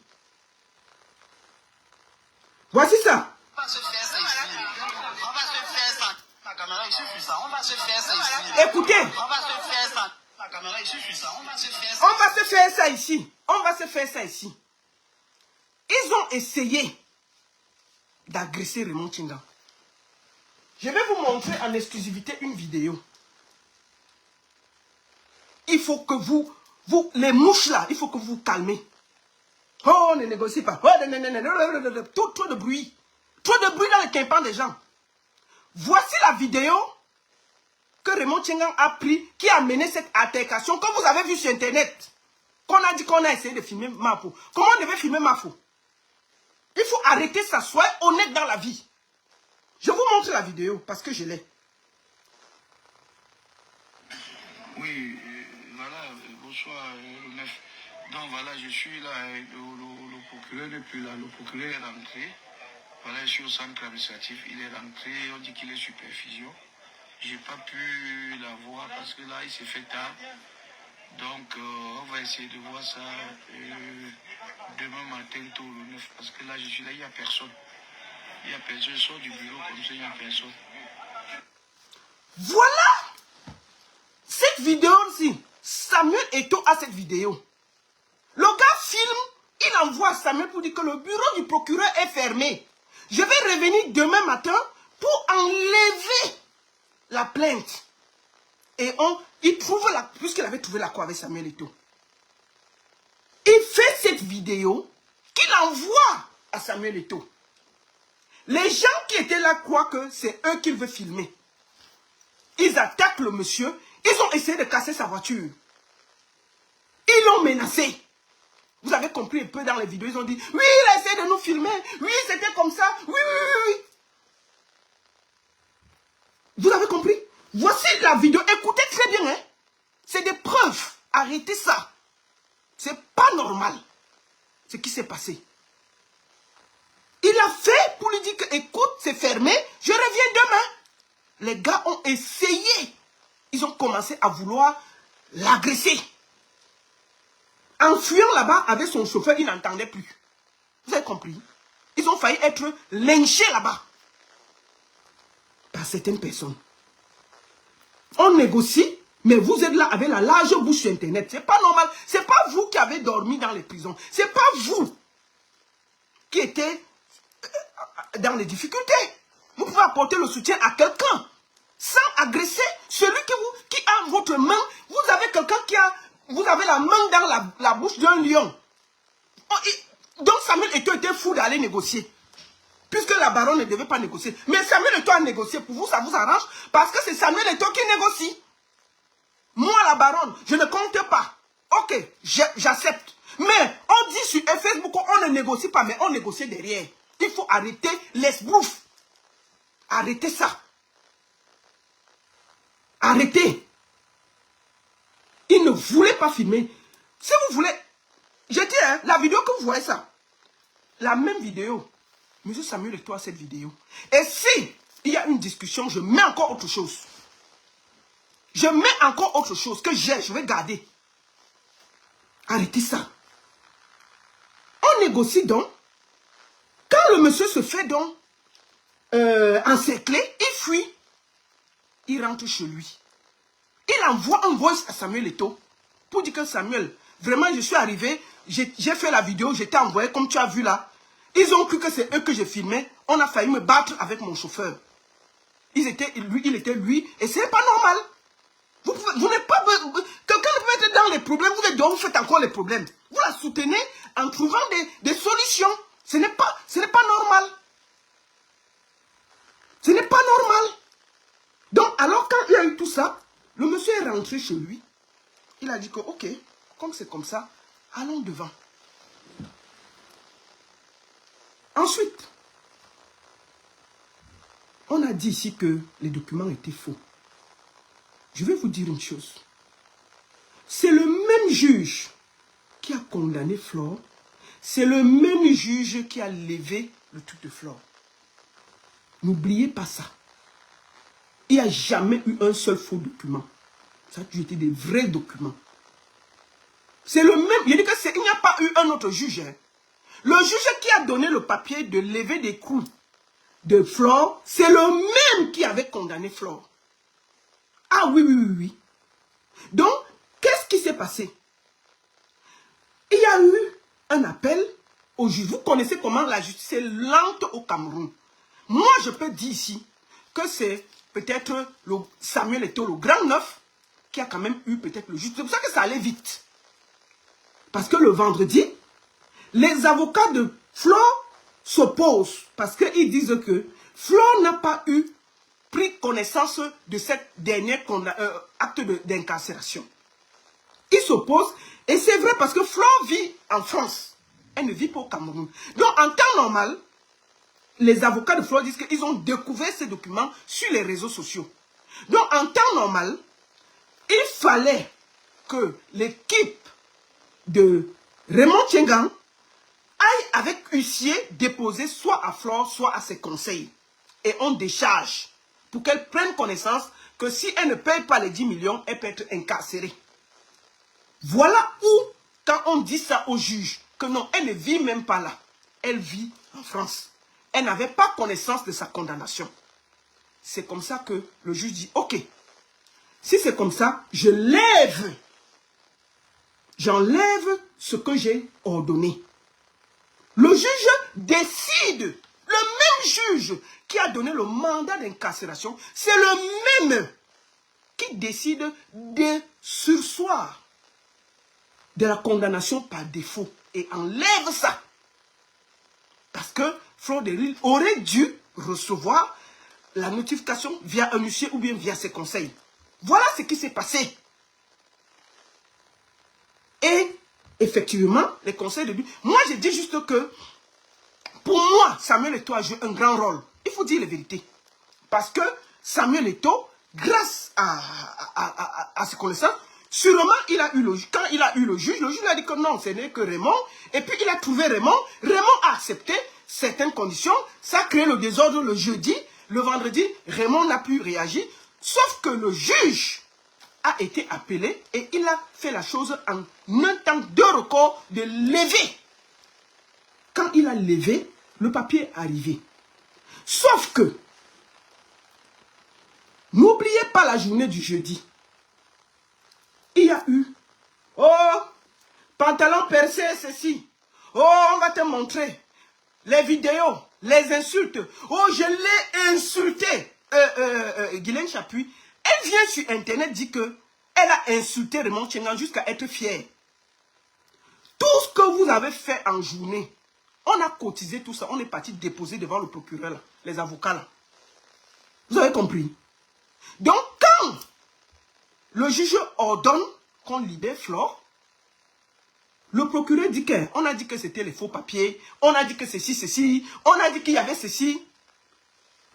Voici ça. On va se faire ça ici. On va se faire ça. Ma caméra, il suffit ça. On va se faire ça ici. Écoutez. On va se faire ça. Ma caméra, il suffit ça. On va se faire ça. On va se faire ça ici. On va se faire ça ici. Ils ont essayé d'agresser Raymond Tchinga. Je vais vous montrer en exclusivité une vidéo. Il faut que vous les mouches là, il faut que vous calmez. Oh, ne négocie pas. Oh, trop de bruit. Trop de bruit dans le tympan des gens. Voici la vidéo que Raymond Tchinga a pris, qui a mené cette altercation, comme vous avez vu sur Internet. Qu'on a dit qu'on a essayé de filmer Mafo. Comment on devait filmer Mafo? Il faut arrêter ça, soyez honnête dans la vie. Je vous montre la vidéo parce que je l'ai. Oui, voilà, bonsoir, le 9. Donc voilà, je suis là, le procureur n'est plus là, le procureur est rentré. Voilà, je suis au centre administratif, il est rentré, on dit qu'il est sous perfusion. Je n'ai pas pu la voir parce que là, il s'est fait tard. Donc, on va essayer de voir ça demain matin, tôt, le 9, parce que là, je suis là, il n'y a personne. Il n'y a personne, je sors du bureau comme ça, il n'y a personne. Voilà cette vidéo-ci. Samuel Eto'o a cette vidéo. Le gars filme, il envoie à Samuel pour dire que le bureau du procureur est fermé. Je vais revenir demain matin pour enlever la plainte. Et il trouve la, puisqu'il avait trouvé l'accord avec Samuel Eto'o. Il fait cette vidéo qu'il envoie à Samuel Eto'o. Les gens qui étaient là croient que c'est eux qu'il veut filmer. Ils attaquent le monsieur. Ils ont essayé de casser sa voiture. Ils l'ont menacé. Vous avez compris un peu dans les vidéos. Ils ont dit, oui, il a essayé de nous filmer. Oui, c'était comme ça. Oui, oui, oui, oui. Vous avez compris? Voici la vidéo. Écoutez très bien. Hein? C'est des preuves. Arrêtez ça. C'est pas normal ce qui s'est passé. Il a fait pour lui dire que, écoute, c'est fermé, je reviens demain. Les gars ont essayé. Ils ont commencé à vouloir l'agresser. En fuyant là-bas avec son chauffeur, il n'entendait plus. Vous avez compris? Ils ont failli être lynchés là-bas. Par certaines personnes. On négocie, mais vous êtes là avec la large bouche sur Internet. C'est pas normal. C'est pas vous qui avez dormi dans les prisons. C'est pas vous qui étiez dans les difficultés. Vous pouvez apporter le soutien à quelqu'un sans agresser celui qui a votre main. Vous avez quelqu'un qui a... Vous avez la main dans la bouche d'un lion. Donc Samuel Eto'o était fou d'aller négocier. Puisque la baronne ne devait pas négocier. Mais Samuel Eto'o a négocié. Pour vous, ça vous arrange. Parce que c'est Samuel Eto'o qui négocie. Moi, la baronne, je ne compte pas. Ok, j'accepte. Mais on dit sur Facebook qu'on ne négocie pas, mais on négocie derrière. Il faut arrêter l'esbrouf. Arrêtez ça. Arrêtez. Il ne voulait pas filmer. Si vous voulez, je dis, hein, la vidéo que vous voyez ça, la même vidéo, M. Samuel Eto'o a cette vidéo. Et si il y a une discussion, je mets encore autre chose. Je mets encore autre chose que je vais garder. Arrêtez ça. On négocie donc. Quand le monsieur se fait donc encercler, il fuit. Il rentre chez lui. Il envoie un voice à Samuel Eto'o pour dire que Samuel, vraiment, je suis arrivé, j'ai fait la vidéo, j'étais envoyé, comme tu as vu là. Ils ont cru que c'est eux que j'ai filmé. On a failli me battre avec mon chauffeur. Il était lui, et c'est pas normal. Vous n'êtes pas... Quelqu'un ne peut être dans les problèmes, vous êtes dehors, vous faites encore les problèmes. Vous la soutenez en trouvant des solutions. Ce n'est pas normal. Ce n'est pas normal. Donc, alors quand il y a eu tout ça, le monsieur est rentré chez lui. Il a dit que, ok, comme c'est comme ça, allons devant. Ensuite, on a dit ici que les documents étaient faux. Je vais vous dire une chose. C'est le même juge qui a condamné Flore. C'est le même juge qui a levé le truc de Flore. N'oubliez pas ça. Il n'y a jamais eu un seul faux document. Ça a toujours été des vrais documents. C'est le même. Il dit qu'il n'y a pas eu un autre juge. Hein. Le juge qui a donné le papier de lever des coups de Flore, c'est le même qui avait condamné Flore. Ah oui, oui, oui, oui. Donc, qu'est-ce qui s'est passé? Il y a eu un appel au juge. Vous connaissez comment la justice est lente au Cameroun. Moi, je peux dire ici que c'est peut-être Samuel Eto'o, le grand neuf, qui a quand même eu peut-être le juge. C'est pour ça que ça allait vite. Parce que le vendredi, les avocats de Flore s'opposent. Parce qu'ils disent que Flore n'a pas pris connaissance de cette dernière acte d'incarcération. Ils s'opposent. Et c'est vrai parce que Flore vit en France. Elle ne vit pas au Cameroun. Donc en temps normal, les avocats de Flore disent qu'ils ont découvert ces documents sur les réseaux sociaux. Donc en temps normal, il fallait que l'équipe de Raymond Tchengang aille avec huissier déposer soit à Flore, soit à ses conseils. Et on décharge pour qu'elle prenne connaissance que si elle ne paye pas les 10 millions, elle peut être incarcérée. Voilà où, quand on dit ça au juge, que non, elle ne vit même pas là. Elle vit en France. Elle n'avait pas connaissance de sa condamnation. C'est comme ça que le juge dit, ok, si c'est comme ça, j'enlève ce que j'ai ordonné. Le juge décide, le même juge qui a donné le mandat d'incarcération, c'est le même qui décide de surseoir de la condamnation par défaut et enlève ça. Parce que Flore de Lille aurait dû recevoir la notification via un huissier ou bien via ses conseils. Voilà ce qui s'est passé. Et effectivement, les conseils de lui... Moi, je dis juste que, pour moi, Samuel Eto'o a joué un grand rôle. Il faut dire la vérité. Parce que Samuel Eto'o, grâce à ses connaissances, sûrement, quand il a eu le juge lui a dit que non, ce n'est que Raymond. Et puis, il a trouvé Raymond. Raymond a accepté certaines conditions. Ça a créé le désordre le jeudi. Le vendredi, Raymond n'a pu réagir. Sauf que le juge a été appelé et il a fait la chose en un temps de record de lever. Quand il a levé, le papier est arrivé. Sauf que, n'oubliez pas la journée du jeudi. Il y a eu, oh, pantalon percé, ceci. Oh, on va te montrer les vidéos, les insultes. Oh, je l'ai insulté. Guylaine Chapuis, elle vient sur Internet dire que elle a insulté Raymond Tchengang jusqu'à être fière. Tout ce que vous avez fait en journée, on a cotisé tout ça. On est parti déposer devant le procureur, là, les avocats. Là. Vous avez compris? Donc, quand le juge ordonne qu'on libère Flore, le procureur dit qu'on a dit que c'était les faux papiers, on a dit que ceci, on a dit qu'il y avait ceci.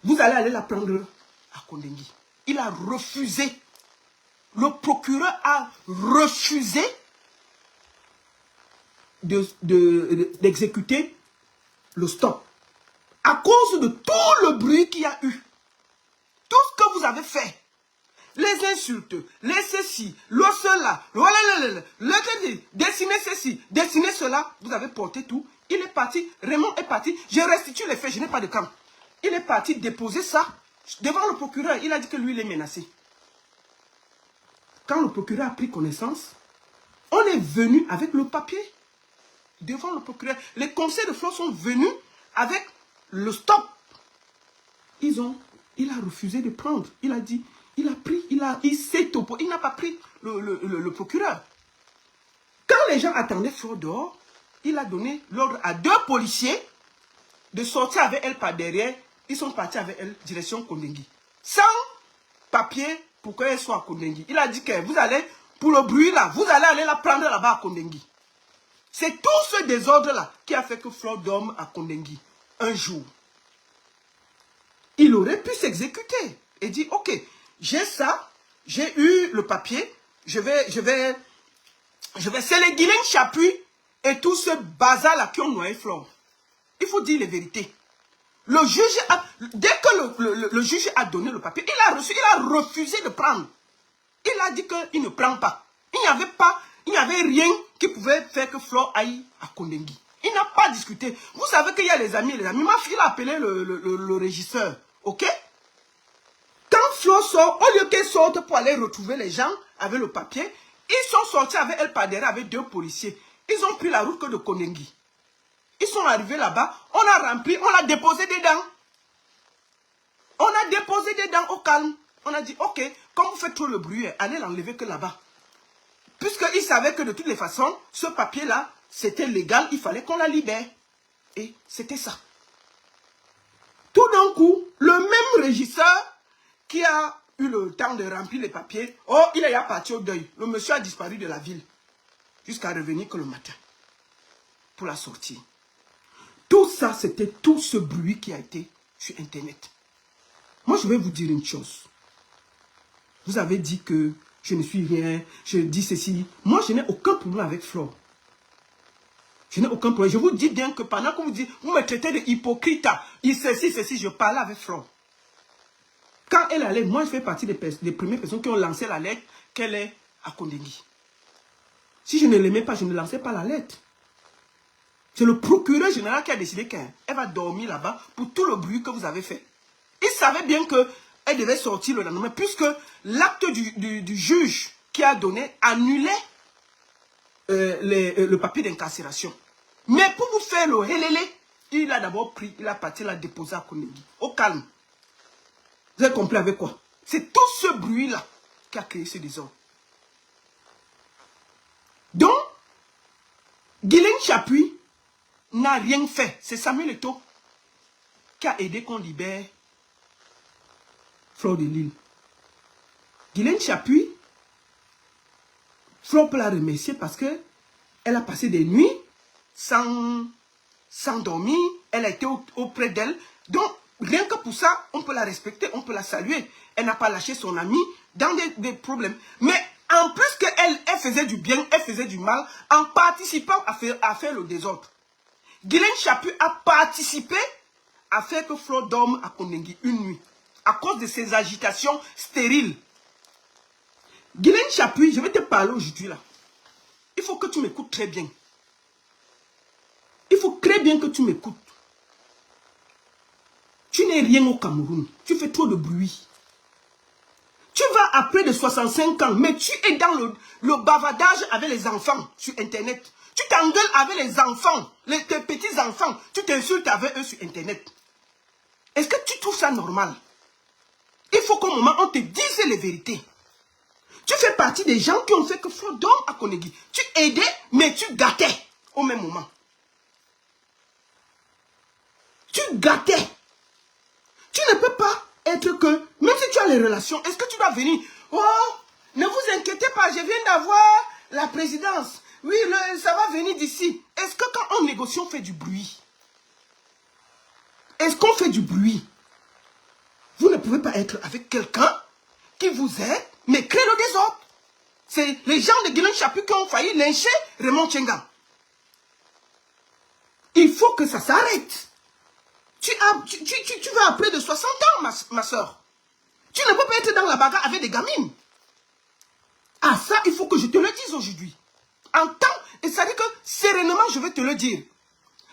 Vous allez aller la prendre à Kondengui. Il a refusé. Le procureur a refusé d'exécuter le stop. À cause de tout le bruit qu'il y a eu. Tout ce que vous avez fait. Les insultes, les ceci, le cela, le dessiner ceci, dessiner cela, vous avez porté tout. Il est parti, Raymond est parti, je restitue les faits, je n'ai pas de camp. Il est parti déposer ça devant le procureur. Il a dit que lui, il est menacé. Quand le procureur a pris connaissance, On est venu avec le papier devant le procureur. Les conseils de Flore sont venus avec le stop. Il a refusé de prendre. Il a dit, il a pris, il s'est opposé. Il n'a pas pris le procureur. Quand les gens attendaient Flore dehors, il a donné l'ordre à 2 policiers de sortir avec elle par derrière. Ils sont partis avec elle direction Kondengui. Sans papier pour qu'elle soit à Kondengui. Il a dit que vous allez, pour le bruit là, vous allez aller la prendre là-bas à Kondengui. C'est tout ce désordre-là qui a fait que Flore dorme à Kondengui un jour. Il aurait pu s'exécuter et dire, ok, j'ai ça, j'ai eu le papier, je vais, c'est les Guilain Chapuis et tout ce bazar-là qui ont noyé Flore. Il faut dire les vérités. Le juge dès que le juge a donné le papier, il a refusé de prendre. Il a dit qu'il ne prend pas. Il n'y avait rien qui pouvait faire que Flore aille à Kondengui. Il n'a pas discuté. Vous savez qu'il y a les amis. Ma fille a appelé le régisseur. Ok? Quand Flore sort, au lieu qu'elle sorte pour aller retrouver les gens avec le papier, ils sont sortis avec elle par derrière avec 2 policiers. Ils ont pris la route que de Kondengui. Ils sont arrivés là-bas, on a rempli, on a déposé dedans. On a déposé dedans au calme. On a dit, ok, comme vous faites trop le bruit, allez l'enlever que là-bas. Puisqu'ils savaient que de toutes les façons, ce papier-là, c'était légal, il fallait qu'on la libère. Et c'était ça. Tout d'un coup, le même régisseur qui a eu le temps de remplir les papiers, oh, il est parti au deuil. Le monsieur a disparu de la ville. Jusqu'à revenir que le matin. Pour la sortie. Tout ça, c'était tout ce bruit qui a été sur Internet. Moi, je vais vous dire une chose. Vous avez dit que je ne suis rien, je dis ceci. Moi, je n'ai aucun problème avec Flore. Je n'ai aucun problème. Je vous dis bien que pendant que vous me traitez de hypocrite, ceci, je parlais avec Flore. Quand elle allait, moi, je fais partie des premières personnes qui ont lancé la lettre qu'elle est à Kondengui. Si je ne l'aimais pas, je ne lançais pas la lettre. C'est le procureur général qui a décidé qu'elle va dormir là-bas pour tout le bruit que vous avez fait. Il savait bien qu'elle devait sortir le lendemain, puisque l'acte du juge qui a donné annulait le papier d'incarcération. Mais pour vous faire le hélélé, il a d'abord pris, il a parti la déposer à Kondengui, au calme. Vous avez compris avec quoi? C'est tout ce bruit-là qui a créé ce désordre. Donc, Guilain Chapuis n'a rien fait. C'est Samuel Eto'o qui a aidé qu'on libère Flore de Lille. Guilain Chapuis, Flore peut la remercier parce qu'elle a passé des nuits sans dormir. Elle a été auprès d'elle. Donc, rien que pour ça, on peut la respecter, on peut la saluer. Elle n'a pas lâché son ami dans des problèmes. Mais en plus qu'elle faisait du bien, elle faisait du mal en participant à faire le désordre. Guilain Chapuis a participé à faire que Flore dorme à Kondengui une nuit. À cause de ses agitations stériles. Guilain Chapuis, je vais te parler aujourd'hui là. Il faut que tu m'écoutes très bien. Il faut très bien que tu m'écoutes. Tu n'es rien au Cameroun. Tu fais trop de bruit. Tu vas à près de 65 ans, mais tu es dans le bavardage avec les enfants sur Internet. Tu t'engueules avec les enfants, tes petits-enfants. Tu t'insultes avec eux sur Internet. Est-ce que tu trouves ça normal? Il faut qu'au moment on te dise les vérités. Tu fais partie des gens qui ont fait que Flore dorme à Kondengui. Tu aidais, mais tu gâtais au même moment. Tu gâtais. Tu ne peux pas être que, même si tu as les relations, est-ce que tu dois venir? Oh, ne vous inquiétez pas, je viens d'avoir la présidence. Oui, ça va venir d'ici. Est-ce que quand on négocie, on fait du bruit? Est-ce qu'on fait du bruit? Vous ne pouvez pas être avec quelqu'un qui vous aide, mais crée le désordre. C'est les gens de Guilain Chapuis qui ont failli lyncher Raymond Tchenga. Il faut que ça s'arrête. Tu vas à près de 60 ans, ma soeur. Tu ne peux pas être dans la bagarre avec des gamines. Ah, ça, il faut que je te le dise aujourd'hui. En temps, et ça dit que sérénement, je vais te le dire.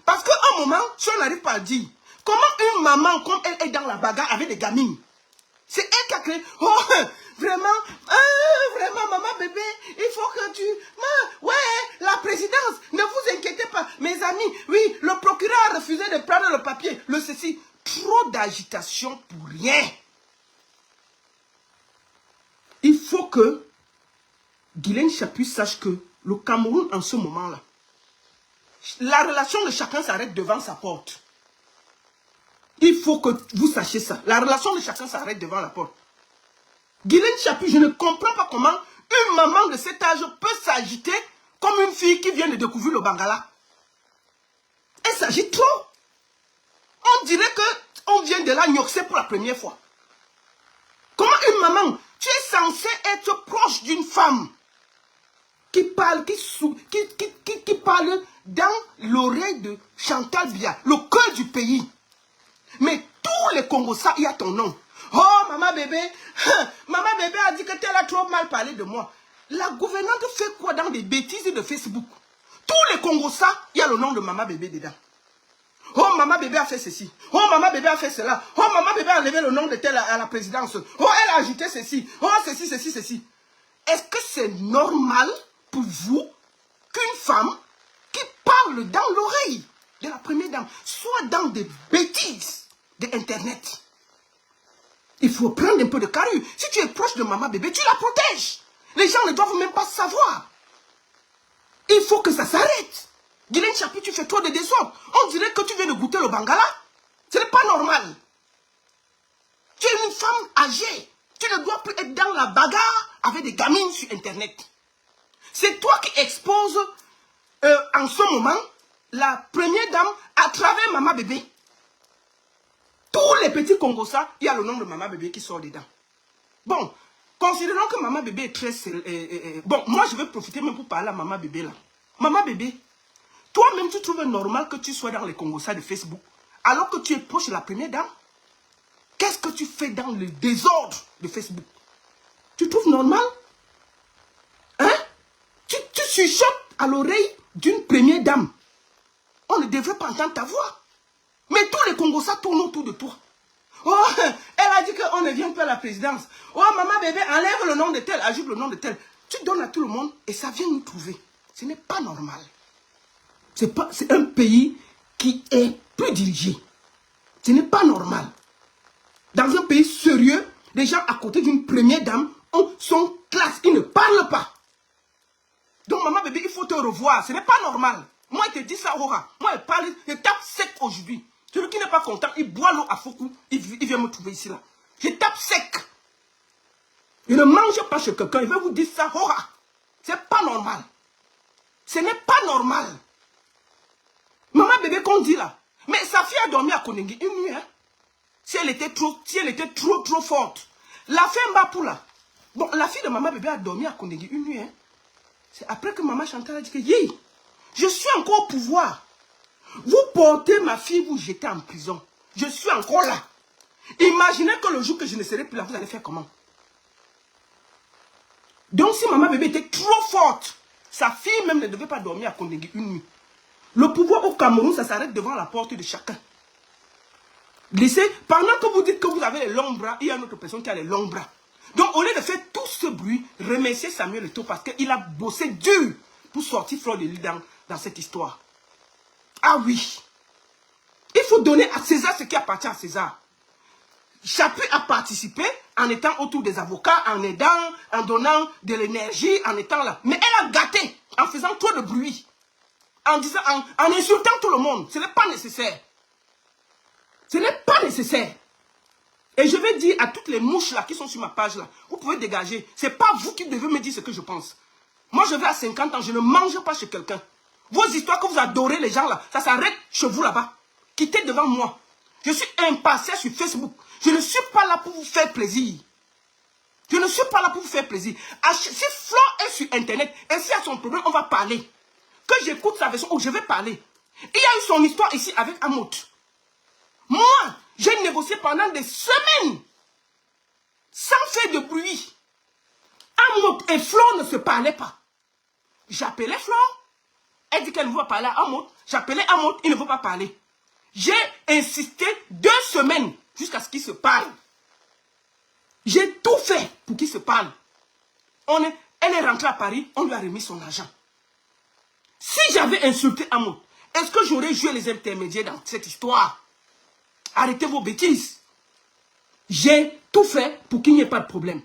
Parce qu'à un moment, si on n'arrive pas à dire, comment une maman comme elle est dans la bagarre avec des gamines? C'est elle qui a créé. Oh, vraiment, vraiment, maman, bébé, il faut que tu... Ouais, réaction pour rien. Il faut que Guylaine Chapuis sache que le Cameroun, en ce moment-là, la relation de chacun s'arrête devant sa porte. Il faut que vous sachiez ça. La relation de chacun s'arrête devant la porte. Guylaine Chapuis, je ne comprends pas comment une maman de cet âge peut s'agiter comme une fille qui vient de découvrir le Bangala. Elle s'agit trop. On dirait qu'on vient de la gnoxer pour la première fois. Comment une maman, tu es censée être proche d'une femme qui parle, qui parle dans l'oreille de Chantal Biya, le cœur du pays. Mais tous les Congolais, il y a ton nom. Oh, maman bébé a dit que tu as trop mal parlé de moi. La gouvernante fait quoi dans des bêtises de Facebook? Tous les Congolais, il y a le nom de maman bébé dedans. Oh, maman bébé a fait ceci. Oh, maman bébé a fait cela. Oh, maman bébé a enlevé le nom de tel à la présidence. Oh, elle a ajouté ceci. Oh, ceci, ceci, ceci. Est-ce que c'est normal pour vous qu'une femme qui parle dans l'oreille de la première dame soit dans des bêtises d'Internet? Il faut prendre un peu de carrure. Si tu es proche de maman bébé, tu la protèges. Les gens ne doivent même pas savoir. Il faut que ça s'arrête. Guylaine Chapuis, tu fais trop de désordre. On dirait que tu viens de goûter le Bangala. Ce n'est pas normal. Tu es une femme âgée. Tu ne dois plus être dans la bagarre avec des gamines sur Internet. C'est toi qui exposes en ce moment la première dame à travers maman bébé. Tous les petits Congolais, il y a le nom de maman bébé qui sort dedans. Bon, considérons que maman bébé est très... bon, moi je vais profiter même pour parler à maman bébé là. Maman bébé, toi-même tu trouves normal que tu sois dans les Congolais de Facebook alors que tu es proche de la première dame? Qu'est-ce que tu fais dans le désordre de Facebook? Tu trouves normal? Hein? Tu chuchotes à l'oreille d'une première dame. On ne devrait pas entendre ta voix. Mais tous les Congolais tournent autour de toi. Oh, elle a dit qu'on ne vient pas à la présidence. Oh, maman bébé, enlève le nom de tel, ajoute le nom de tel. Tu donnes à tout le monde et ça vient nous trouver. Ce n'est pas normal. C'est un pays qui est peu dirigé. Ce n'est pas normal. Dans un pays sérieux, les gens à côté d'une première dame sont classe. Ils ne parlent pas. Donc, maman bébé, il faut te revoir. Ce n'est pas normal. Moi, je te dis ça, Aura. Moi, je parle, je tape sec aujourd'hui. Celui qui n'est pas content, il boit l'eau à Fokou. Il vient me trouver ici, là. Je tape sec. Je ne mange pas chez quelqu'un. Il va vous dire ça, Aura. C'est pas normal. Ce n'est pas normal. Maman bébé qu'on dit là. Mais sa fille a dormi à Konengi une nuit, hein. Si elle était trop forte. La femme Mbapoula. Bon, la fille de maman bébé a dormi à Konengi une nuit, hein. C'est après que maman Chantal a dit que, je suis encore au pouvoir. Vous portez ma fille, vous jetez en prison. Je suis encore là. Imaginez que le jour que je ne serai plus là, vous allez faire comment? Donc si maman bébé était trop forte, sa fille même ne devait pas dormir à Kondengi une nuit. Le pouvoir au Cameroun, ça s'arrête devant la porte de chacun. Laissez, pendant que vous dites que vous avez les longs bras, il y a une autre personne qui a les longs bras. Donc au lieu de faire tout ce bruit, remerciez Samuel Eto'o parce qu'il a bossé dur pour sortir Fleur de Lys dans cette histoire. Ah oui. Il faut donner à César ce qui appartient à César. Chapuis a participé en étant autour des avocats, en aidant, en donnant de l'énergie, en étant là. Mais elle a gâté en faisant trop de bruit. En disant, en insultant tout le monde. Ce n'est pas nécessaire. Ce n'est pas nécessaire. Et je vais dire à toutes les mouches là qui sont sur ma page là, vous pouvez dégager. Ce n'est pas vous qui devez me dire ce que je pense. Moi je vais à 50 ans, je ne mange pas chez quelqu'un. Vos histoires que vous adorez les gens là, ça s'arrête chez vous là-bas. Quittez devant moi. Je suis impartial sur Facebook. Je ne suis pas là pour vous faire plaisir. Je ne suis pas là pour vous faire plaisir. Si Flo est sur Internet et s'il y a son problème, on va parler. Que j'écoute sa version ou je vais parler. Il y a eu son histoire ici avec Amout. Moi, j'ai négocié pendant des semaines sans faire de bruit. Amout et Flo ne se parlaient pas. J'appelais Flo. Elle dit qu'elle ne veut pas parler à Amout. J'appelais Amout, il ne veut pas parler. J'ai insisté 2 semaines jusqu'à ce qu'ils se parlent. J'ai tout fait pour qu'ils se parlent. Elle est rentrée à Paris, on lui a remis son argent. Si j'avais insulté Amout, est-ce que j'aurais joué les intermédiaires dans cette histoire? Arrêtez vos bêtises. J'ai tout fait pour qu'il n'y ait pas de problème.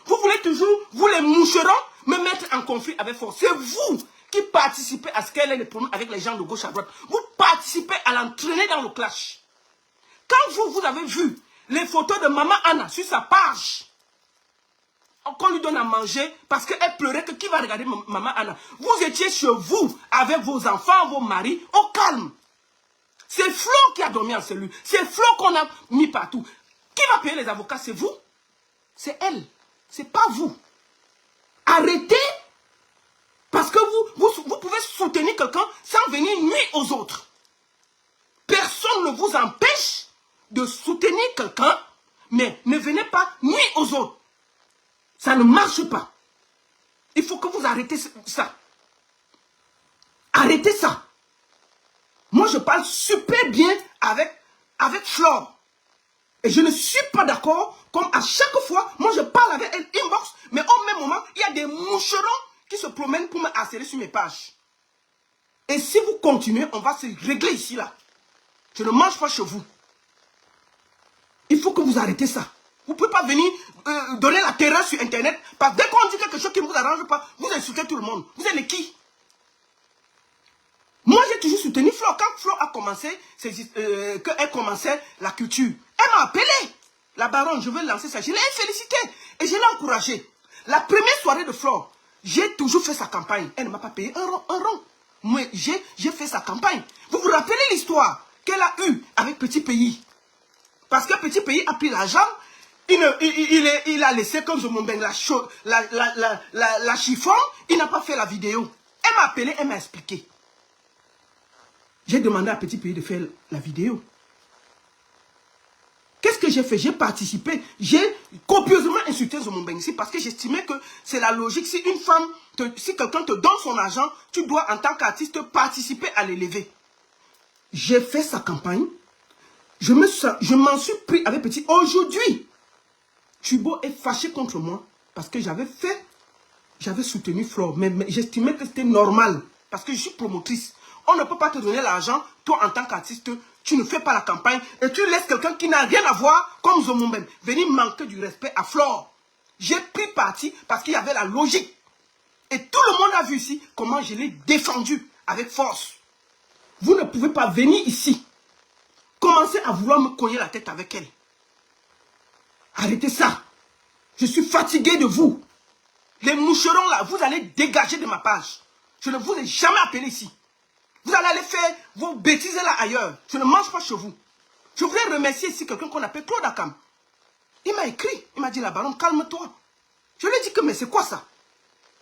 Vous voulez toujours, vous les moucherons, me mettre en conflit avec force. C'est vous qui participez à ce qu'elle ait des problèmes avec les gens de gauche à droite. Vous participez à l'entraîner dans le clash. Quand vous avez vu les photos de Maman Anna sur sa page, qu'on lui donne à manger parce qu'elle pleurait que qui va regarder Maman Anna. Vous étiez chez vous avec vos enfants, vos maris, au calme. C'est Flo qui a dormi en cellule. C'est Flo qu'on a mis partout. Qui va payer les avocats? C'est vous? C'est elle. C'est pas vous. Arrêtez. Parce que vous pouvez soutenir quelqu'un sans venir nuire aux autres. Personne ne vous empêche de soutenir quelqu'un, mais ne venez pas nuire aux autres. Ça ne marche pas. Il faut que vous arrêtez ça. Arrêtez ça. Moi, je parle super bien avec Flore. Et je ne suis pas d'accord, comme à chaque fois, moi je parle avec elle inbox, mais au même moment, il y a des moucherons qui se promènent pour me harceler sur mes pages. Et si vous continuez, on va se régler ici, là. Je ne mange pas chez vous. Il faut que vous arrêtez ça. Vous ne pouvez pas venir donner la terreur sur Internet, parce que dès qu'on dit quelque chose qui ne vous arrange pas, vous insultez tout le monde. Vous êtes qui? Moi, j'ai toujours soutenu Flo. Quand Flo a commencé, qu'elle commençait la culture, elle m'a appelé. La baronne, je veux lancer ça. Je l'ai félicité et je l'ai encouragée. La première soirée de Flo, j'ai toujours fait sa campagne. Elle ne m'a pas payé un rond. Moi, j'ai fait sa campagne. Vous vous rappelez l'histoire qu'elle a eue avec Petit Pays? Parce que Petit Pays a pris l'argent, il a laissé comme je m'en baigne la chiffon, il n'a pas fait la vidéo. Elle m'a appelé, elle m'a expliqué. J'ai demandé à Petit Pays de faire la vidéo. Qu'est-ce que j'ai fait? J'ai participé. J'ai copieusement insulté Zomomben ici parce que j'estimais que c'est la logique. Si une femme, si quelqu'un te donne son argent, tu dois en tant qu'artiste participer à l'élever. J'ai fait sa campagne. Je m'en suis pris avec Petit. Aujourd'hui, Tubo est fâché contre moi parce que j'avais soutenu Flore. Mais j'estimais que c'était normal parce que je suis promotrice. On ne peut pas te donner l'argent, toi en tant qu'artiste, tu ne fais pas la campagne et tu laisses quelqu'un qui n'a rien à voir comme Zomomben venir manquer du respect à Flore. J'ai pris parti parce qu'il y avait la logique. Et tout le monde a vu ici comment je l'ai défendu avec force. Vous ne pouvez pas venir ici, commencer à vouloir me cogner la tête avec elle. Arrêtez ça. Je suis fatigué de vous. Les moucherons là, vous allez dégager de ma page. Je ne vous ai jamais appelé ici. Vous allez aller faire vos bêtises là ailleurs. Je ne mange pas chez vous. Je voudrais remercier ici quelqu'un qu'on appelle Claude Akam. Il m'a écrit. Il m'a dit, la baronne, calme-toi. Je lui ai dit que, mais c'est quoi ça?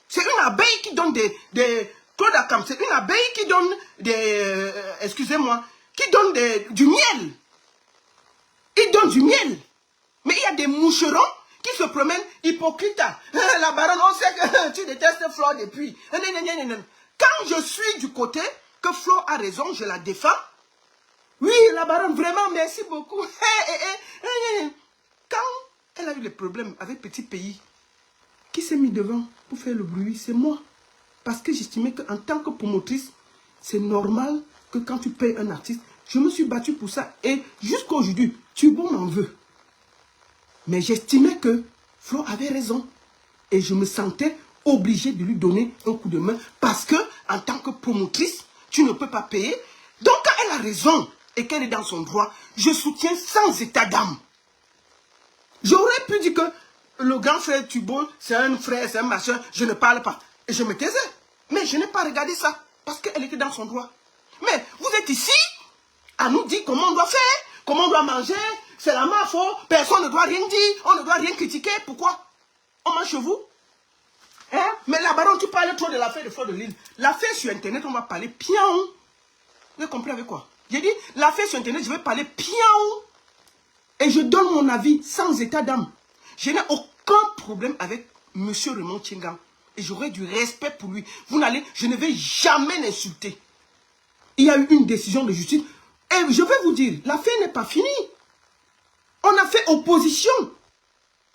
C'est une abeille qui donne Claude Akam, c'est une abeille qui donne excusez-moi, qui donne du miel. Il donne du miel. Mais il y a des moucherons qui se promènent hypocrites. La baronne, on sait que tu détestes Flore depuis. Quand je suis du côté que Flore a raison, je la défends. Oui, la baronne, vraiment, merci beaucoup. Quand elle a eu les problèmes avec Petit Pays, qui s'est mis devant pour faire le bruit? C'est moi. Parce que j'estimais qu'en tant que promotrice, c'est normal que quand tu payes un artiste, je me suis battue pour ça. Et jusqu'à aujourd'hui, Tubo m'en veut. Mais j'estimais que Flore avait raison. Et je me sentais obligée de lui donner un coup de main. Parce que, en tant que promotrice, tu ne peux pas payer. Donc, quand elle a raison et qu'elle est dans son droit, je soutiens sans état d'âme. J'aurais pu dire que le grand frère Tubo, c'est un frère, c'est un machin, je ne parle pas. Et je me taisais. Mais je n'ai pas regardé ça. Parce qu'elle était dans son droit. Mais vous êtes ici à nous dire comment on doit faire, comment on doit manger. C'est la ma faute. Personne ne doit rien dire. On ne doit rien critiquer. Pourquoi? On mange chez vous? Hein? Mais la baronne, tu parles trop de l'affaire de Flore de Lille. L'affaire sur Internet, on va parler pion. Vous avez compris avec quoi? J'ai dit, l'affaire sur Internet, je vais parler pion. Et je donne mon avis sans état d'âme. Je n'ai aucun problème avec M. Raymond Tchengan. Et j'aurai du respect pour lui. Je ne vais jamais l'insulter. Il y a eu une décision de justice. Et je vais vous dire, l'affaire n'est pas finie. On a fait opposition.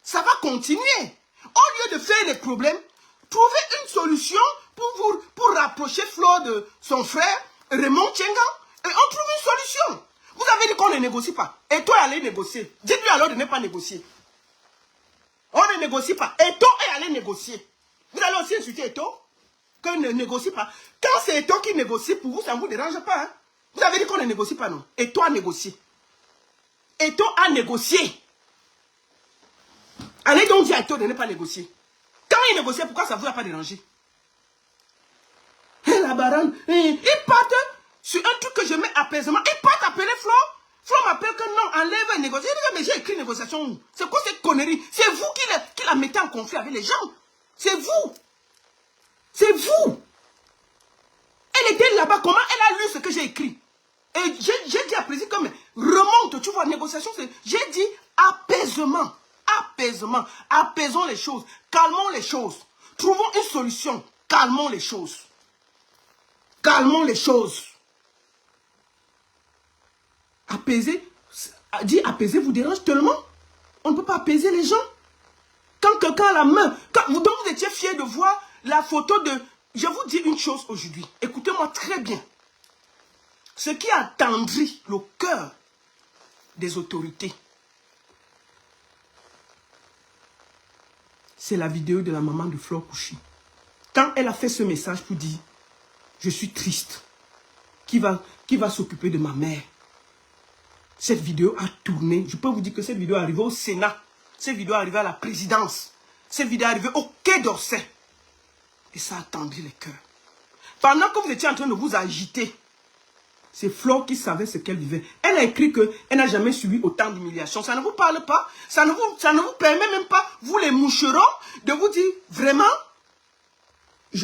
Ça va continuer. Au lieu de faire les problèmes, trouvez une solution pour rapprocher Flore de son frère Raymond Tchengan. Et on trouve une solution. Vous avez dit qu'on ne négocie pas. Et toi, allez négocier. Dites-lui alors de ne pas négocier. On ne négocie pas. Eto est allé négocier. Vous allez aussi insulter Eto qu'on ne négocie pas. Quand c'est Eto qui négocie, pour vous, ça ne vous dérange pas. Hein? Vous avez dit qu'on ne négocie pas, non? Eto a négocié. Eto a négocié. Allez donc dire à Eto de ne pas négocier. Quand il négociait, pourquoi ça ne vous a pas dérangé? Et la baronne, ils partent sur un truc que je mets apaisement. Ils partent appeler Flo. Flo m'appelle que non, enlève un négociation. Je dis, mais j'ai écrit négociation. C'est quoi cette connerie? C'est vous qui la mettez en conflit avec les gens. C'est vous. C'est vous. Elle était là-bas. Comment elle a lu ce que j'ai écrit? Et j'ai dit à Président comme remonte, tu vois, négociation. J'ai dit apaisement. Apaisement. Apaisons les choses. Calmons les choses. Trouvons une solution. Calmons les choses. Calmons les choses. Apaiser, dire apaiser vous dérange tellement. On ne peut pas apaiser les gens. Quand quelqu'un a la main, donc vous étiez fiers de voir la photo de... Je vous dis une chose aujourd'hui. Écoutez-moi très bien. Ce qui a attendri le cœur des autorités, c'est la vidéo de la maman de Flore Kouchi. Quand elle a fait ce message pour dire, je suis triste, qui va s'occuper de ma mère. Cette vidéo a tourné. Je peux vous dire que cette vidéo est arrivée au Sénat. Cette vidéo est arrivée à la présidence. Cette vidéo est arrivée au Quai d'Orsay. Et ça a attendri les cœurs. Pendant que vous étiez en train de vous agiter, c'est Flore qui savait ce qu'elle vivait. Elle a écrit qu'elle n'a jamais subi autant d'humiliation. Ça ne vous parle pas. Ça ne vous permet même pas, vous les moucherons, de vous dire, vraiment,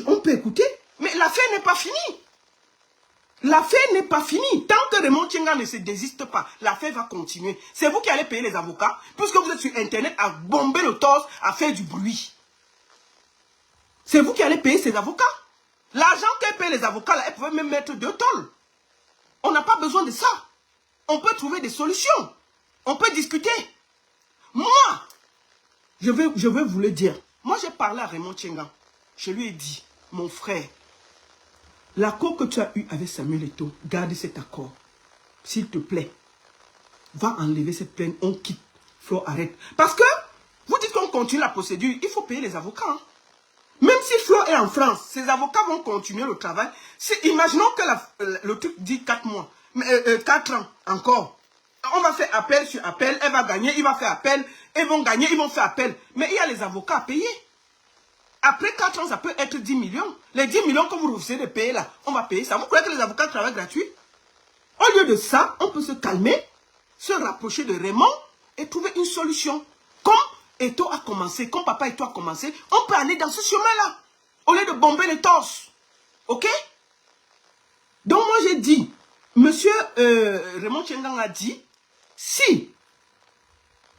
on peut écouter. Mais l'affaire n'est pas finie. L'affaire n'est pas finie. Tant que Raymond Tchenga ne se désiste pas, l'affaire va continuer. C'est vous qui allez payer les avocats, puisque vous êtes sur Internet à bomber le torse, à faire du bruit. C'est vous qui allez payer ces avocats. L'argent qu'elle paye les avocats, là, elle pouvait même mettre 2 tôles. On n'a pas besoin de ça. On peut trouver des solutions. On peut discuter. Moi, je vais vous le dire. Moi, j'ai parlé à Raymond Tchenga. Je lui ai dit, mon frère, l'accord que tu as eu avec Samuel Eto'o, garde cet accord. S'il te plaît, va enlever cette plainte, on quitte. Flore, arrête. Parce que, vous dites qu'on continue la procédure, il faut payer les avocats. Hein. Même si Flore est en France, ses avocats vont continuer le travail. Imaginons que le truc dit 4 mois, 4 ans encore. On va faire appel sur appel, elle va gagner, il va faire appel, ils vont gagner, ils vont faire appel. Mais il y a les avocats à payer. Après 4 ans, ça peut être 10 millions. Les 10 millions que vous refusez de payer là, on va payer ça. Vous croyez que les avocats travaillent gratuit? Au lieu de ça, on peut se calmer, se rapprocher de Raymond et trouver une solution. Comme Eto'o a commencé, comme papa Eto'o a commencé, on peut aller dans ce chemin-là. Au lieu de bomber les torses. Ok? Donc moi j'ai dit, monsieur Raymond Tchenga a dit, si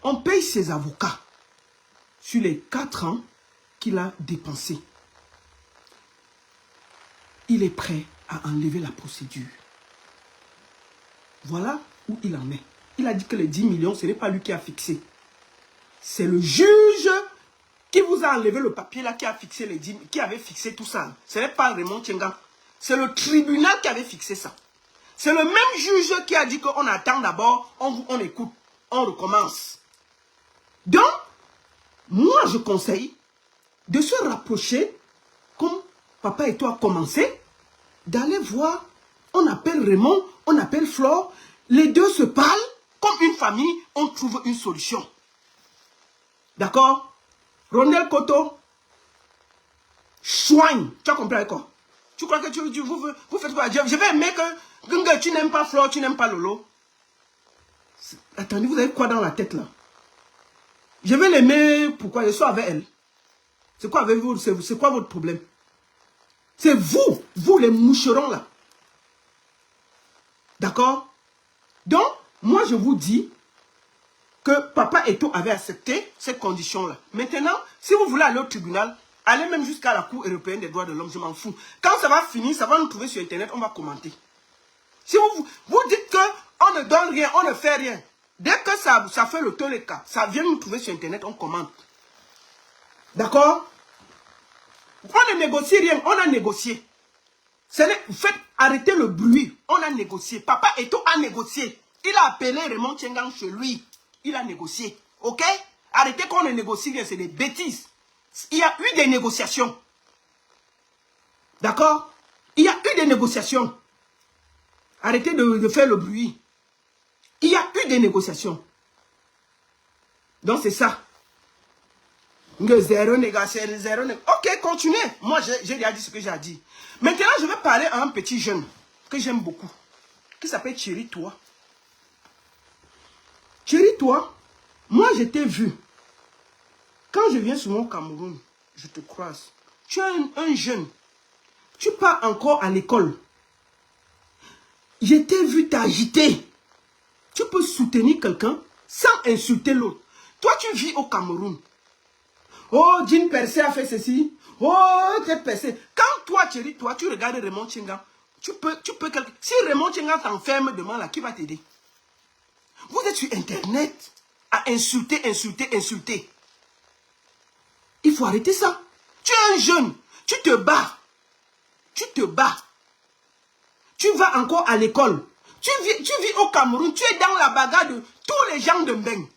on paye ses avocats sur les 4 ans qu'il a dépensé, il est prêt à enlever la procédure. Voilà où il en est. Il a dit que les 10 millions, ce n'est pas lui qui a fixé. C'est le juge qui vous a enlevé le papier là, qui a fixé les 10, qui avait fixé tout ça. Ce n'est pas Raymond Tchenga. C'est le tribunal qui avait fixé ça. C'est le même juge qui a dit qu'on attend d'abord, on écoute, on recommence. Donc, moi je conseille de se rapprocher, comme papa Eto'o a commencé, d'aller voir, on appelle Raymond, on appelle Flore, les deux se parlent, comme une famille, on trouve une solution. D'accord? Ronel Koto, soigne. Tu as compris quoi? Tu crois que vous faites quoi? Je vais aimer que tu n'aimes pas Flore, tu n'aimes pas Lolo. Attendez, vous avez quoi dans la tête là? Je vais l'aimer, pourquoi? Je suis avec elle. C'est quoi avec vous? C'est quoi votre problème? C'est vous les moucherons là. D'accord? Donc, moi je vous dis que papa Eto'o avait accepté ces conditions-là. Maintenant, si vous voulez aller au tribunal, allez même jusqu'à la Cour européenne des droits de l'homme, je m'en fous. Quand ça va finir, ça va nous trouver sur Internet, on va commenter. Si vous dites qu'on ne donne rien, on ne fait rien, dès que ça fait le tour des cas, ça vient nous trouver sur Internet, on commente. D'accord? On ne négocie rien, on a négocié. Faites arrêter le bruit, on a négocié. Papa Eto'o a négocié. Il a appelé Raymond Tchengang chez lui. Il a négocié. Ok? Arrêtez qu'on ne négocie rien, c'est des bêtises. Il y a eu des négociations. D'accord? Il y a eu des négociations. Arrêtez de faire le bruit. Il y a eu des négociations. Donc c'est ça. Zéro négociation, zéro négociation. Ok, continuez. Moi, j'ai déjà dit ce que j'ai dit. Maintenant, je vais parler à un petit jeune que j'aime beaucoup, qui s'appelle Thierry Toi. Thierry Toi, moi, je t'ai vu. Quand je viens sur mon Cameroun, je te croise. Tu es un jeune. Tu pars encore à l'école. Je t'ai vu t'agiter. Tu peux soutenir quelqu'un sans insulter l'autre. Toi, tu vis au Cameroun. Oh, Jean Percé a fait ceci. Oh, cette Percé. Quand toi, Thierry, toi, tu regardes Raymond Tchengang, tu peux si Raymond Tchengang t'enferme demain là, qui va t'aider? Vous êtes sur Internet à insulter. Il faut arrêter ça. Tu es un jeune. Tu te bats. Tu vas encore à l'école. Tu vis au Cameroun. Tu es dans la bagarre de tous les gens de Mbeng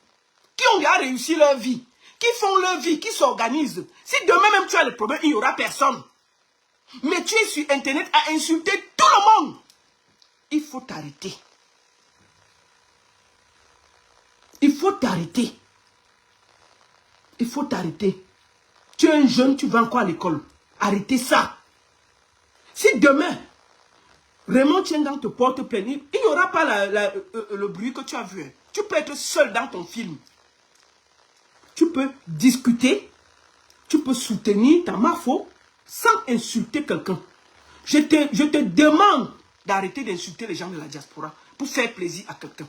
qui ont déjà réussi leur vie, qui font leur vie, qui s'organisent. Si demain même tu as le problème, il n'y aura personne. Mais tu es sur Internet à insulter tout le monde. Il faut t'arrêter. Il faut t'arrêter. Il faut t'arrêter. Tu es un jeune, tu vas encore à l'école. Arrêtez ça. Si demain, Raymond Tchengang te porte plainte, il n'y aura pas le bruit que tu as vu. Tu peux être seul dans ton film. Tu peux discuter, tu peux soutenir ta mafo sans insulter quelqu'un. Je te demande d'arrêter d'insulter les gens de la diaspora pour faire plaisir à quelqu'un.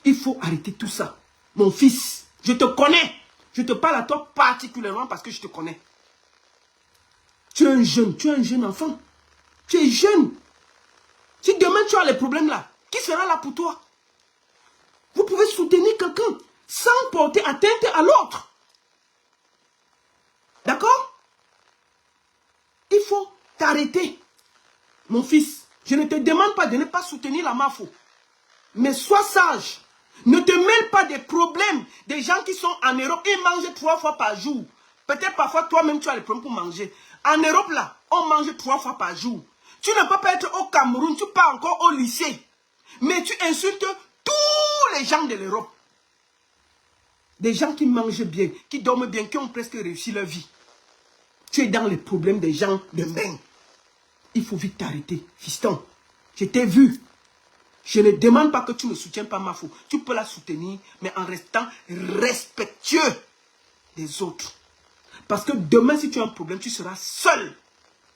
Il faut arrêter tout ça. Mon fils, je te connais. Je te parle à toi particulièrement parce que je te connais. Tu es un jeune enfant. Tu es jeune. Si demain tu as les problèmes là, qui sera là pour toi? Vous pouvez soutenir quelqu'un sans porter atteinte à l'autre. D'accord? Il faut t'arrêter. Mon fils, je ne te demande pas de ne pas soutenir la mafo. Mais sois sage. Ne te mêle pas des problèmes des gens qui sont en Europe. Ils mangent 3 fois par jour. Peut-être parfois toi-même tu as les problèmes pour manger. En Europe là, on mange 3 fois par jour. Tu ne peux pas être au Cameroun, tu pars encore au lycée. Mais tu insultes tous les gens de l'Europe. Des gens qui mangent bien, qui dorment bien, qui ont presque réussi leur vie. Tu es dans les problèmes des gens de Mbeng. Il faut vite t'arrêter. Fiston, je t'ai vu. Je ne demande pas que tu ne soutiennes pas Mafo. Tu peux la soutenir, mais en restant respectueux des autres. Parce que demain, si tu as un problème, tu seras seul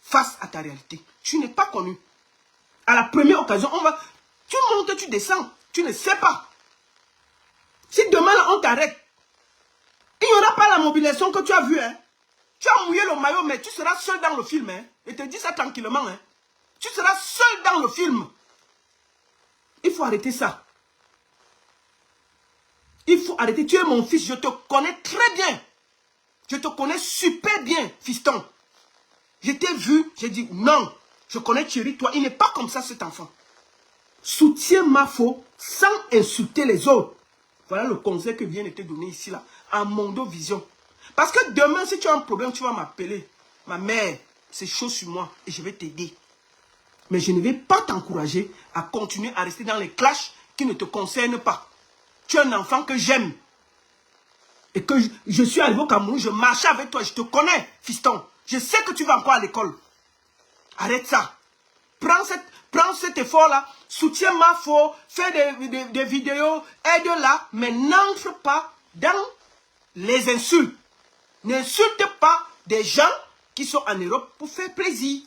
face à ta réalité. Tu n'es pas connu. À la première occasion, tu montes, tu descends. Tu ne sais pas. Si demain, là, on t'arrête, il n'y aura pas la mobilisation que tu as vue. Hein. Tu as mouillé le maillot, mais tu seras seul dans le film. Hein. Je te dis ça tranquillement. Hein. Tu seras seul dans le film. Il faut arrêter ça. Il faut arrêter. Tu es mon fils, je te connais très bien. Je te connais super bien, fiston. Je t'ai vu, j'ai dit non. Je connais Thierry, toi, il n'est pas comme ça cet enfant. Soutiens Mafo sans insulter les autres. Voilà le conseil que vient de te donner ici, là, à Mondo Vision. Parce que demain, si tu as un problème, tu vas m'appeler. Ma mère, c'est chaud sur moi et je vais t'aider. Mais je ne vais pas t'encourager à continuer à rester dans les clashs qui ne te concernent pas. Tu es un enfant que j'aime. Et que je suis arrivé au Cameroun, je marchais avec toi, je te connais, fiston. Je sais que tu vas encore à l'école. Arrête ça. Prends cet effort-là, soutiens Mafo, fais des vidéos, aide-la, mais n'entre pas dans les insultes. N'insulte pas des gens qui sont en Europe pour faire plaisir.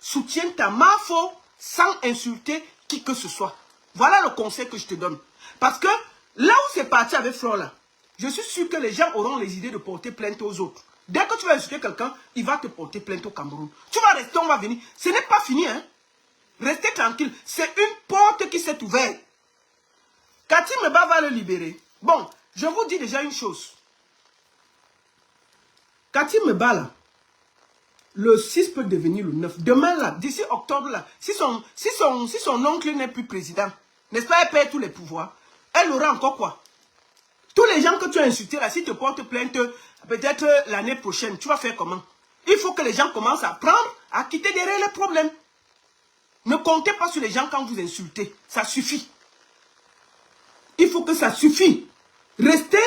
Soutiens ta Mafo sans insulter qui que ce soit. Voilà le conseil que je te donne. Parce que là où c'est parti avec Flore là, je suis sûr que les gens auront les idées de porter plainte aux autres. Dès que tu vas insulter quelqu'un, il va te porter plainte au Cameroun. Tu vas rester, on va venir. Ce n'est pas fini, hein. Restez tranquille. C'est une porte qui s'est ouverte. Cathy Meba va le libérer. Bon, je vous dis déjà une chose. Cathy Meba là, le 6 peut devenir le 9. Demain là, d'ici octobre là, si son oncle n'est plus président, N'est-ce pas, elle perd tous les pouvoirs. Elle aura encore quoi? Tous les gens que tu as insultés là, si tu te portes plainte, peut-être l'année prochaine, tu vas faire comment? Il faut que les gens commencent à apprendre à quitter derrière les problèmes. Ne comptez pas sur les gens quand vous insultez. Ça suffit. Il faut que ça suffise. Restez,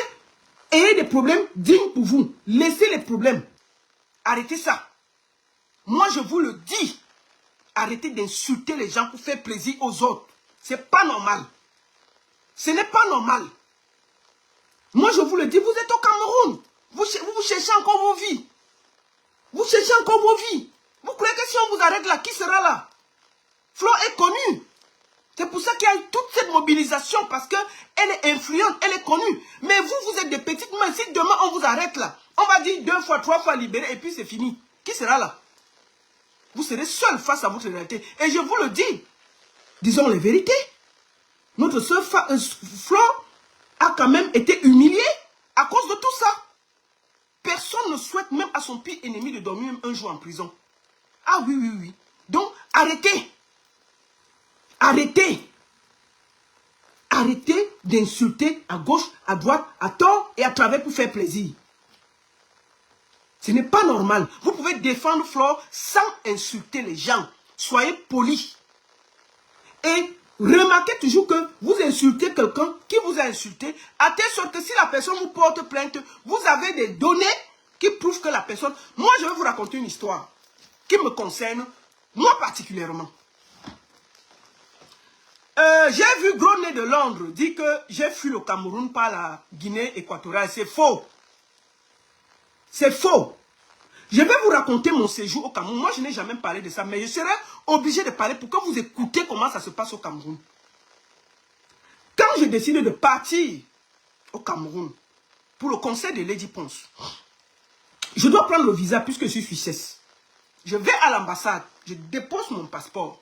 ayez des problèmes dignes pour vous. Laissez les problèmes. Arrêtez ça. Moi, je vous le dis. Arrêtez d'insulter les gens pour faire plaisir aux autres. C'est pas normal. Ce n'est pas normal. Moi, je vous le dis, vous êtes au Cameroun. Vous cherchez encore vos vies. Vous cherchez encore vos vies. Vous croyez que si on vous arrête là, qui sera là? Flo est connue. C'est pour ça qu'il y a toute cette mobilisation, parce qu'elle est influente, elle est connue. Mais vous, vous êtes des petites mains. Si demain on vous arrête là, on va dire 2 fois, 3 fois libéré et puis c'est fini. Qui sera là? Vous serez seul face à votre réalité. Et je vous le dis, disons les vérités. Notre soeur Flo a quand même été humiliée à cause de tout ça. Personne ne souhaite même à son pire ennemi de dormir même un jour en prison. Ah oui, oui, oui. Donc, arrêtez. Arrêtez. Arrêtez d'insulter à gauche, à droite, à tort et à travers pour faire plaisir. Ce n'est pas normal. Vous pouvez défendre Flore sans insulter les gens. Soyez polis. Et remarquez toujours que vous insultez quelqu'un qui vous a insulté, à telle sorte que si la personne vous porte plainte, vous avez des données qui prouvent que la personne... Moi, je vais vous raconter une histoire qui me concerne, moi particulièrement. J'ai vu Gros Nez de Londres dire que j'ai fui le Cameroun par la Guinée équatoriale. C'est faux. C'est faux. Je vais vous raconter mon séjour au Cameroun. Moi, je n'ai jamais parlé de ça, mais je serai obligé de parler pour que vous écoutiez comment ça se passe au Cameroun. Quand j'ai décidé de partir au Cameroun pour le concert de Lady Ponce, je dois prendre le visa puisque je suis Suissesse. Je vais à l'ambassade, je dépose mon passeport.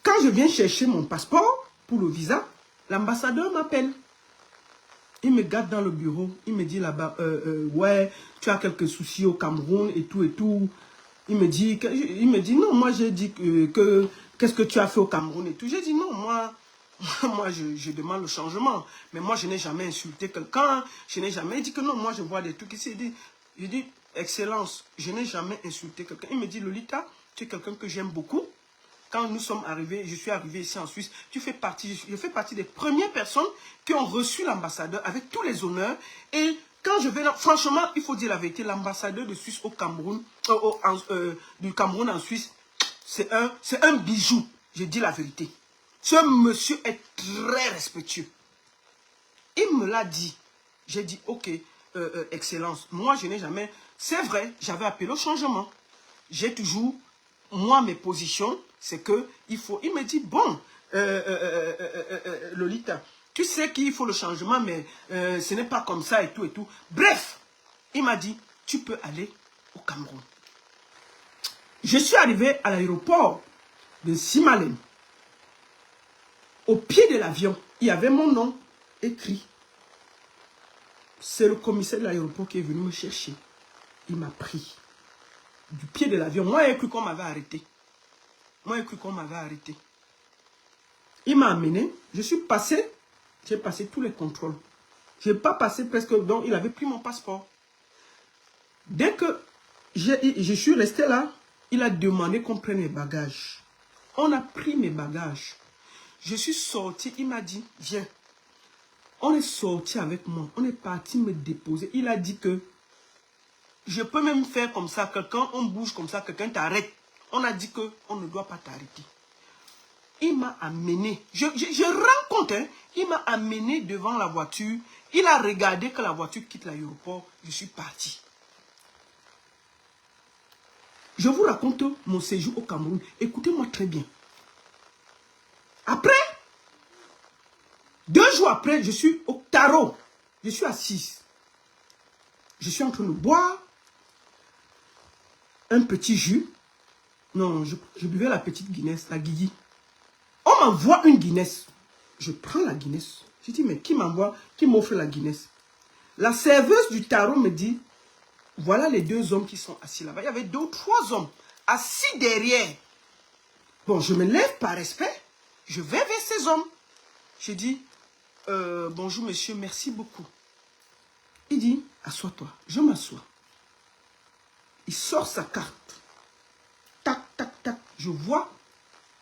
Quand je viens chercher mon passeport pour le visa, l'ambassadeur m'appelle. Il me garde dans le bureau, il me dit là-bas, ouais, tu as quelques soucis au Cameroun et tout et tout. Il me dit non, moi j'ai dit qu'est-ce que tu as fait au Cameroun et tout. J'ai dit non, moi je demande le changement. Mais moi je n'ai jamais insulté quelqu'un, je n'ai jamais dit que non, moi je vois des trucs ici. Je dis, Excellence, je n'ai jamais insulté quelqu'un. Il me dit, Lolita, tu es quelqu'un que j'aime beaucoup. Quand nous sommes arrivés, je suis arrivé ici en Suisse, je fais partie des premières personnes qui ont reçu l'ambassadeur avec tous les honneurs. Et quand je vais là, franchement, il faut dire la vérité, l'ambassadeur de Suisse au Cameroun, du Cameroun en Suisse, c'est un bijou. Je dis la vérité. Ce monsieur est très respectueux. Il me l'a dit. J'ai dit, ok, Excellence, moi je n'ai jamais... C'est vrai, j'avais appelé au changement. J'ai toujours, moi, mes positions, c'est que il faut... Il me dit, bon, Lolita, tu sais qu'il faut le changement, mais ce n'est pas comme ça et tout et tout. Bref, il m'a dit, tu peux aller au Cameroun. Je suis arrivé à l'aéroport de Simalem. Au pied de l'avion, il y avait mon nom écrit. C'est le commissaire de l'aéroport qui est venu me chercher. Il m'a pris du pied de l'avion. Moi, j'ai cru qu'on m'avait arrêté. Il m'a amené. Je suis passé. J'ai passé tous les contrôles. Je n'ai pas passé presque... Donc, il avait pris mon passeport. Dès que je suis resté là, il a demandé qu'on prenne mes bagages. On a pris mes bagages. Je suis sorti. Il m'a dit, viens. On est sorti avec moi. On est parti me déposer. Il a dit que je peux même faire comme ça. Quelqu'un, on bouge comme ça, quelqu'un t'arrête. On a dit qu'on ne doit pas t'arrêter. Il m'a amené. Je rends compte, hein, il m'a amené devant la voiture. Il a regardé que la voiture quitte l'aéroport. Je suis parti. Je vous raconte mon séjour au Cameroun. Écoutez-moi très bien. Après, 2 jours après, je suis au tarot. Je suis assise. Je suis en train de boire un petit jus. Non, je buvais la petite Guinness, la Guigui. On m'envoie une Guinness. Je prends la Guinness. Je dis, mais qui m'envoie, qui m'offre la Guinness? La serveuse du tarot me dit, voilà les 2 hommes qui sont assis là-bas. Il y avait 2 ou 3 hommes assis derrière. Bon, je me lève par respect. Je vais vers ces hommes. J'ai dit, bonjour monsieur, merci beaucoup. Il dit, assois-toi. Je m'assois. Il sort sa carte. Tac, tac, tac. Je vois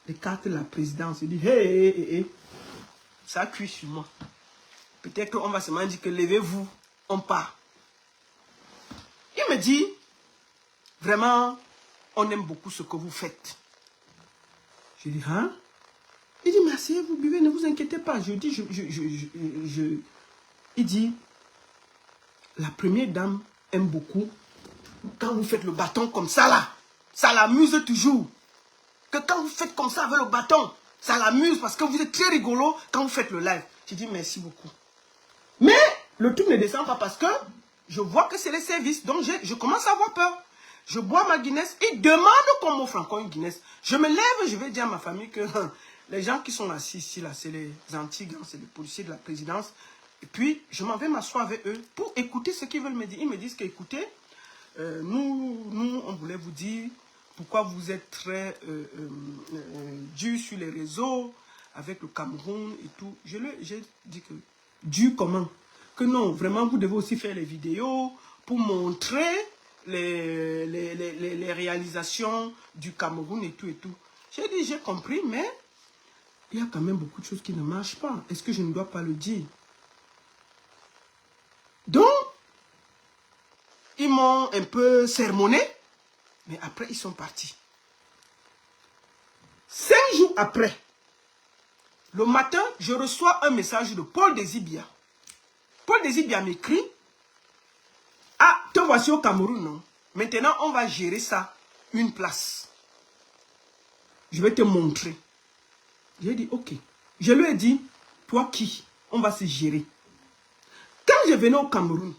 les cartes de la présidence. Il dit, hé. Ça cuit sur moi. Peut-être qu'on va seulement dire que levez-vous, on part. Il me dit, vraiment, on aime beaucoup ce que vous faites. Je dis, hein? Il dit, merci, vous buvez, ne vous inquiétez pas. Je dis, il dit, la première dame aime beaucoup quand vous faites le bâton comme ça là. Ça l'amuse toujours. Que quand vous faites comme ça avec le bâton, ça l'amuse parce que vous êtes très rigolo quand vous faites le live. Je dis, merci beaucoup. Mais le truc ne descend pas parce que je vois que c'est les services. Donc je commence à avoir peur. Je bois ma Guinness. Il demande qu'on m'offre encore une Guinness. Je me lève, je vais dire à ma famille que les gens qui sont assis ici, là, c'est les Antigres, c'est les policiers de la présidence. Et puis, je m'en vais m'asseoir avec eux pour écouter ce qu'ils veulent me dire. Ils me disent qu'écoutez, nous, on voulait vous dire pourquoi vous êtes très dur sur les réseaux avec le Cameroun et tout. J'ai dit que, dur comment? Que non, vraiment, vous devez aussi faire les vidéos pour montrer les réalisations du Cameroun et tout et tout. J'ai dit, j'ai compris, mais il y a quand même beaucoup de choses qui ne marchent pas. Est-ce que je ne dois pas le dire? Donc, ils m'ont un peu sermonné, mais après, ils sont partis. 5 jours après, le matin, je reçois un message de Paul Désibia. Paul Désibia m'écrit, ah, te voici au Cameroun, non? Maintenant, on va gérer ça, une place. Je vais te montrer. J'ai dit, ok. Je lui ai dit, toi qui? On va se gérer. Quand je venais au Cameroun,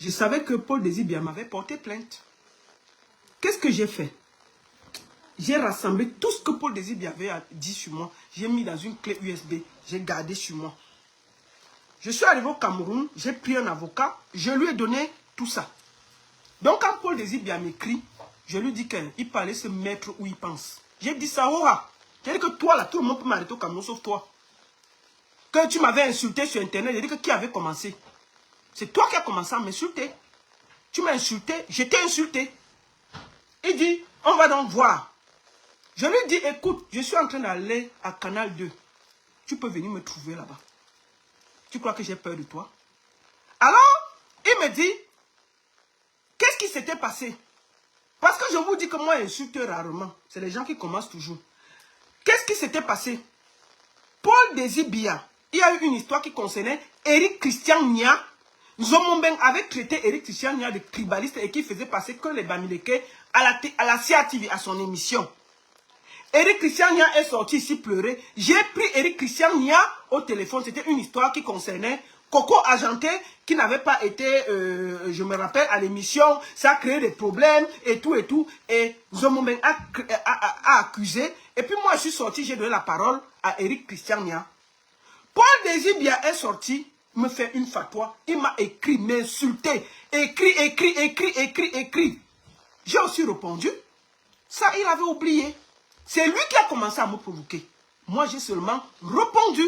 je savais que Paul Désibia m'avait porté plainte. Qu'est-ce que j'ai fait? J'ai rassemblé tout ce que Paul Désibia avait dit sur moi. J'ai mis dans une clé USB. J'ai gardé sur moi. Je suis arrivé au Cameroun. J'ai pris un avocat. Je lui ai donné tout ça. Donc quand Paul Désibia m'écrit, je lui dis qu'il parlait se mettre où il pense. J'ai dit ça, j'ai dit que toi là, tout le monde peut m'arrêter au Cameroun sauf toi. Que tu m'avais insulté sur Internet. J'ai dit que qui avait commencé? C'est toi qui as commencé à m'insulter. Tu m'as insulté, je t'ai insulté. Il dit, on va donc voir. Je lui dis, écoute, je suis en train d'aller à Canal 2. Tu peux venir me trouver là-bas. Tu crois que j'ai peur de toi? Alors, il me dit, qu'est-ce qui s'était passé? Parce que je vous dis que moi, j'insulte rarement. C'est les gens qui commencent toujours. Qu'est-ce qui s'était passé? Paul Désibia, il y a eu une histoire qui concernait Eric Christian Nia. Zomombeng avait traité Eric Christian Nia de tribaliste et qui faisait passer que les Bamileke à la CATV, à son émission. Eric Christian Nia est sorti ici pleurer. J'ai pris Eric Christian Nia au téléphone. C'était une histoire qui concernait Coco Argenté qui n'avait pas été, je me rappelle, à l'émission. Ça a créé des problèmes et tout et tout. Et Zomombeng a accusé. Et puis moi, je suis sorti, j'ai donné la parole à Eric Christian Nia. Paul Désibia est sorti, me fait une fatwa. Il m'a écrit, m'insulté. Écrit. J'ai aussi répondu. Ça, il avait oublié. C'est lui qui a commencé à me provoquer. Moi, j'ai seulement répondu.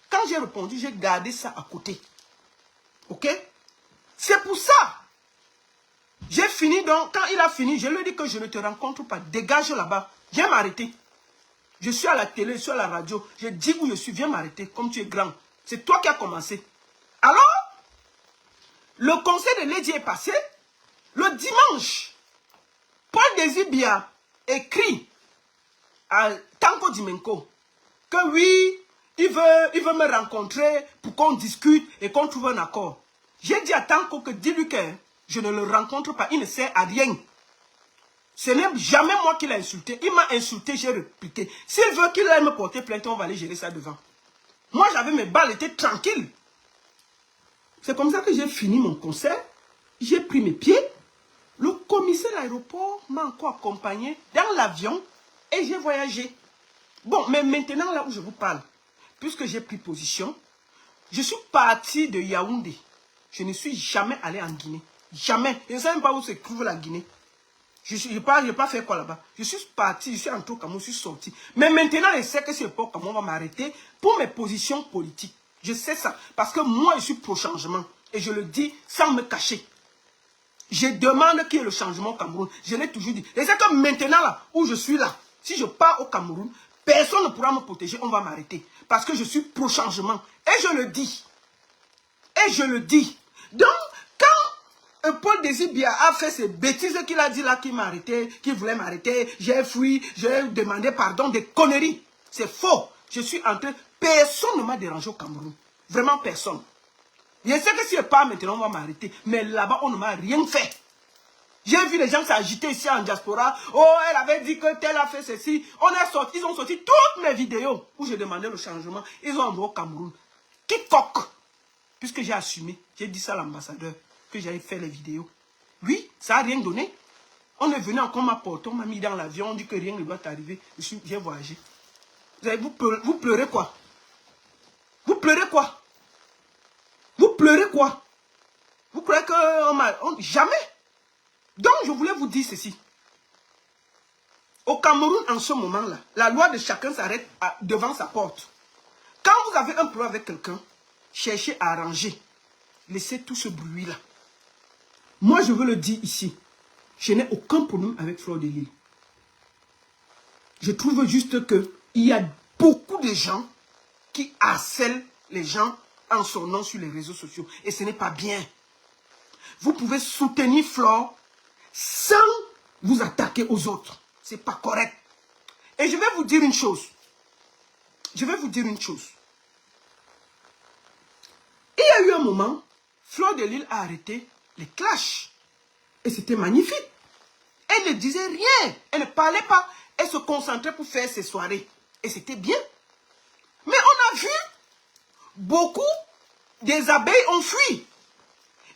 Quand j'ai répondu, j'ai gardé ça à côté. Ok? C'est pour ça. J'ai fini donc. Quand il a fini, je lui ai dit que je ne te rencontre pas. Dégage là-bas. Viens m'arrêter. Je suis à la télé, je suis à la radio. Je dis où je suis. Viens m'arrêter. Comme tu es grand. C'est toi qui as commencé. Alors, le conseil de Lady est passé. Le dimanche, Paul Désibia écrit à Tanko Dimenko que oui, il veut me rencontrer pour qu'on discute et qu'on trouve un accord. J'ai dit à Tanko que dis-lui que je ne le rencontre pas, il ne sert à rien. Ce n'est jamais moi qui l'ai insulté. Il m'a insulté, j'ai répliqué. S'il veut qu'il aille me porter plainte, on va aller gérer ça devant. Moi, j'avais mes balles, j'étais tranquille. C'est comme ça que j'ai fini mon concert. J'ai pris mes pieds. Le commissaire de l'aéroport m'a encore accompagné dans l'avion et j'ai voyagé. Bon, mais maintenant, là où je vous parle, puisque j'ai pris position, je suis parti de Yaoundé. Je ne suis jamais allé en Guinée. Jamais. Je ne sais même pas où se trouve la Guinée. Je n'ai pas fait quoi là-bas. Je suis parti, je suis entré au Cameroun, je suis sorti. Mais maintenant, je sais que c'est pas au Cameroun, on va m'arrêter pour mes positions politiques. Je sais ça. Parce que moi, je suis pro-changement. Et je le dis sans me cacher. Je demande qu'il y ait le changement au Cameroun. Je l'ai toujours dit. Et c'est que maintenant, là, où je suis là, si je pars au Cameroun, personne ne pourra me protéger, on va m'arrêter. Parce que je suis pro-changement. Et je le dis. Et je le dis. Donc, quand Paul Désir Biya a fait ces bêtises qu'il a dit là, qu'il m'a arrêté, qu'il voulait m'arrêter, j'ai fui, j'ai demandé pardon, des conneries. C'est faux. Je suis entré. Personne ne m'a dérangé au Cameroun. Vraiment personne. Je sais que si je pars maintenant, on va m'arrêter. Mais là-bas, on ne m'a rien fait. J'ai vu les gens s'agiter ici en diaspora. Oh, elle avait dit que tel a fait ceci. Ils ont sorti toutes mes vidéos où je demandais le changement. Ils ont envoyé au Cameroun. Quiconque. Puisque j'ai assumé, j'ai dit ça à l'ambassadeur, que j'avais fait les vidéos. Oui, ça n'a rien donné. On est venu encore m'apporter, on m'a mis dans l'avion, on dit que rien ne doit arriver. J'ai voyagé. Vous pleurez quoi? Vous pleurez quoi? Vous pleurez quoi? Vous croyez que jamais? Donc, je voulais vous dire ceci. Au Cameroun, en ce moment-là, la loi de chacun s'arrête devant sa porte. Quand vous avez un problème avec quelqu'un, cherchez à arranger. Laissez tout ce bruit-là. Moi, je veux le dire ici. Je n'ai aucun problème avec Fleur de Lys. Je trouve juste qu'il y a beaucoup de gens qui harcèlent les gens en son nom sur les réseaux sociaux. Et ce n'est pas bien. Vous pouvez soutenir Fleur sans vous attaquer aux autres. Ce n'est pas correct. Et je vais vous dire une chose. Je vais vous dire une chose. Il y a eu un moment, Fleur de Lys a arrêté les clashs. Et c'était magnifique. Elle ne disait rien. Elle ne parlait pas. Elle se concentrait pour faire ses soirées. Et c'était bien. Mais on a vu beaucoup des abeilles ont fui.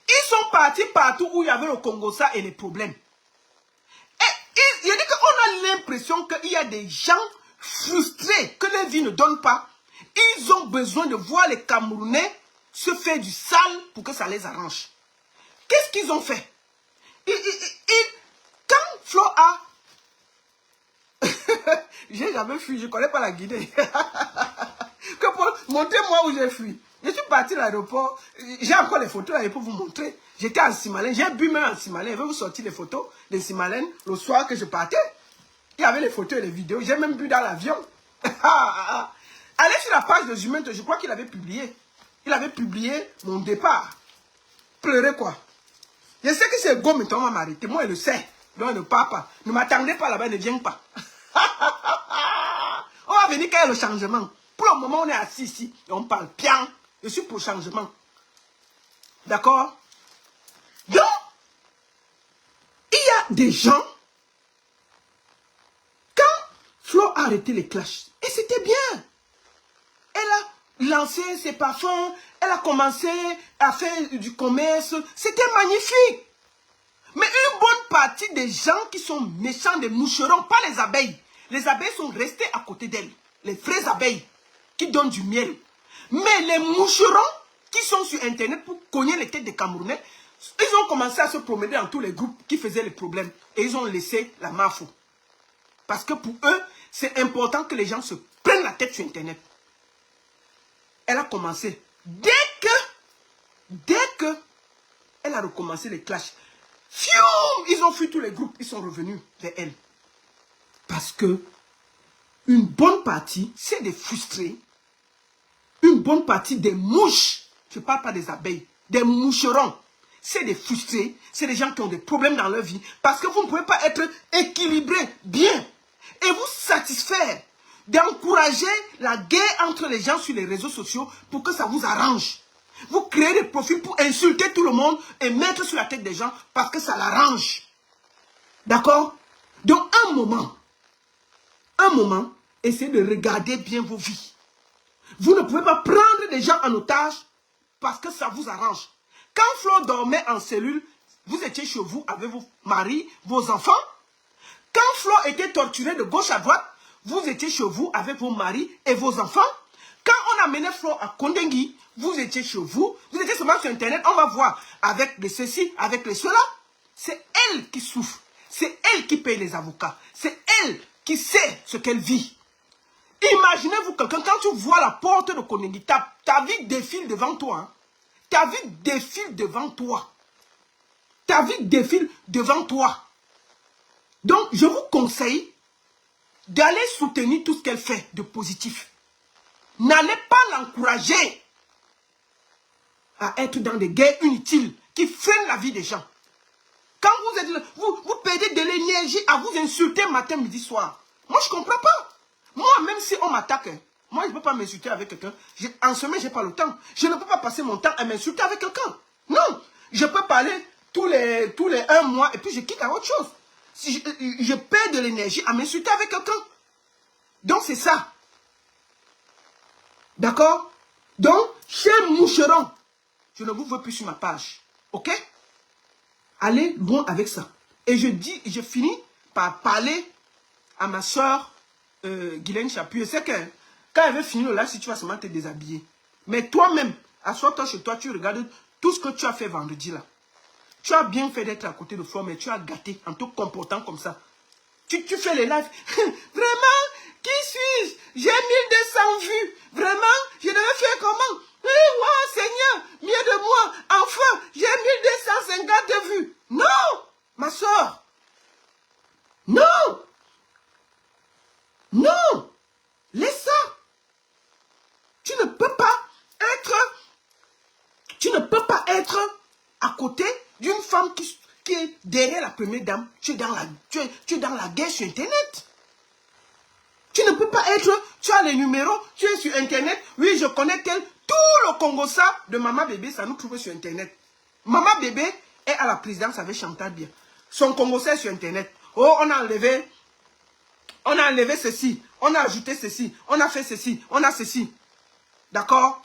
Ils sont partis partout où il y avait le Congo-Ça et les problèmes. Et il dit qu'on a l'impression qu'il y a des gens frustrés, que leur vie ne donne pas. Ils ont besoin de voir les Camerounais se faire du sale pour que ça les arrange. Qu'est-ce qu'ils ont fait? Quand Flo a... j'ai jamais fui, je ne connais pas la Guinée. Montrez-moi où j'ai fui. Je suis parti à l'aéroport. J'ai encore les photos là, pour vous montrer. J'étais en Simalène. J'ai bu même en Simalène. Je vais vous sortir les photos de Simalène le soir que je partais. Il y avait les photos et les vidéos. J'ai même bu dans l'avion. Allez sur la page de Zument, je crois qu'il avait publié. Il avait publié mon départ. Pleurer quoi. Je sais que c'est go maintenant, on va m'arrêter. Moi, je le sais. Donc, ne part pas. Ne m'attendez pas là-bas, ne viens pas. On va venir quand il y a le changement. Pour le moment, on est assis ici et on parle bien. Je suis pour le changement. D'accord? Donc, il y a des gens, quand Flo a arrêté les clashs, et c'était bien. Elle a lancé ses parfums, elle a commencé à faire du commerce. C'était magnifique. Mais une bonne partie des gens qui sont méchants, des moucherons, pas les abeilles. Les abeilles sont restées à côté d'elle. Les vraies abeilles qui donnent du miel. Mais les moucherons qui sont sur Internet pour cogner les têtes des Camerounais, ils ont commencé à se promener dans tous les groupes qui faisaient les problèmes. Et ils ont laissé la mafia. Parce que pour eux, c'est important que les gens se prennent la tête sur Internet. Elle a commencé. Dès que elle a recommencé les clashs, ils ont fui tous les groupes, ils sont revenus vers elle. Parce que une bonne partie, c'est des frustrés. Une bonne partie des mouches, je ne parle pas des abeilles, des moucherons, c'est des frustrés, c'est des gens qui ont des problèmes dans leur vie. Parce que vous ne pouvez pas être équilibré, bien, et vous satisfaire d'encourager la guerre entre les gens sur les réseaux sociaux pour que ça vous arrange. Vous créez des profils pour insulter tout le monde et mettre sur la tête des gens parce que ça l'arrange. D'accord? Donc, un moment, essayez de regarder bien vos vies. Vous ne pouvez pas prendre des gens en otage parce que ça vous arrange. Quand Flo dormait en cellule, vous étiez chez vous avec vos maris, vos enfants. Quand Flo était torturé de gauche à droite, vous étiez chez vous avec vos maris et vos enfants. Quand on amenait Flo à Kondengui, vous étiez chez vous. Vous étiez seulement sur Internet, on va voir avec les ceci, avec les cela. C'est elle qui souffre. C'est elle qui paye les avocats. C'est elle qui sait ce qu'elle vit. Imaginez-vous quelqu'un, quand tu vois la porte de Koningui, ta vie défile devant toi. Hein. Ta vie défile devant toi. Ta vie défile devant toi. Donc, je vous conseille d'aller soutenir tout ce qu'elle fait de positif. N'allez pas l'encourager à être dans des guerres inutiles qui freinent la vie des gens. Quand vous êtes là, vous perdez de l'énergie à vous insulter matin, midi, soir. Moi, je ne comprends pas. Moi, même si on m'attaque, moi, je ne peux pas m'insulter avec quelqu'un. En semaine, je n'ai pas le temps. Je ne peux pas passer mon temps à m'insulter avec quelqu'un. Non. Je peux parler tous les 1 mois et puis je quitte à autre chose. Si je perds de l'énergie à m'insulter avec quelqu'un. Donc, c'est ça. D'accord? Donc, chers moucherons, je ne vous veux plus sur ma page. Ok? Allez loin avec ça. Et je finis par parler à ma soeur Guylaine Chapuis. C'est que quand elle veut finir là, si tu vas seulement te déshabiller. Mais toi-même, assois-toi chez toi, tu regardes tout ce que tu as fait vendredi là. Tu as bien fait d'être à côté de Flore, mais tu as gâté en te comportant comme ça. Tu fais les lives. Vraiment, qui suis-je? J'ai 1200 vues. Vraiment, je devais faire comment? Oui, wow, Seigneur, mieux de moi. Enfin, j'ai 1250 vues. Non, ma soeur. Non. Non. Laisse ça. Tu ne peux pas être à côté d'une femme qui est derrière la première dame. Tu es dans la guerre sur Internet. Tu ne peux pas être, tu as les numéros, tu es sur Internet. Oui, je connais tel. Tout le Congossa de Maman Bébé, ça nous trouve sur Internet. Maman Bébé est à la présidence avec Chantal Bien. Son Congossa est sur Internet. Oh, on a enlevé ceci, on a ajouté ceci, on a fait ceci, on a ceci. D'accord?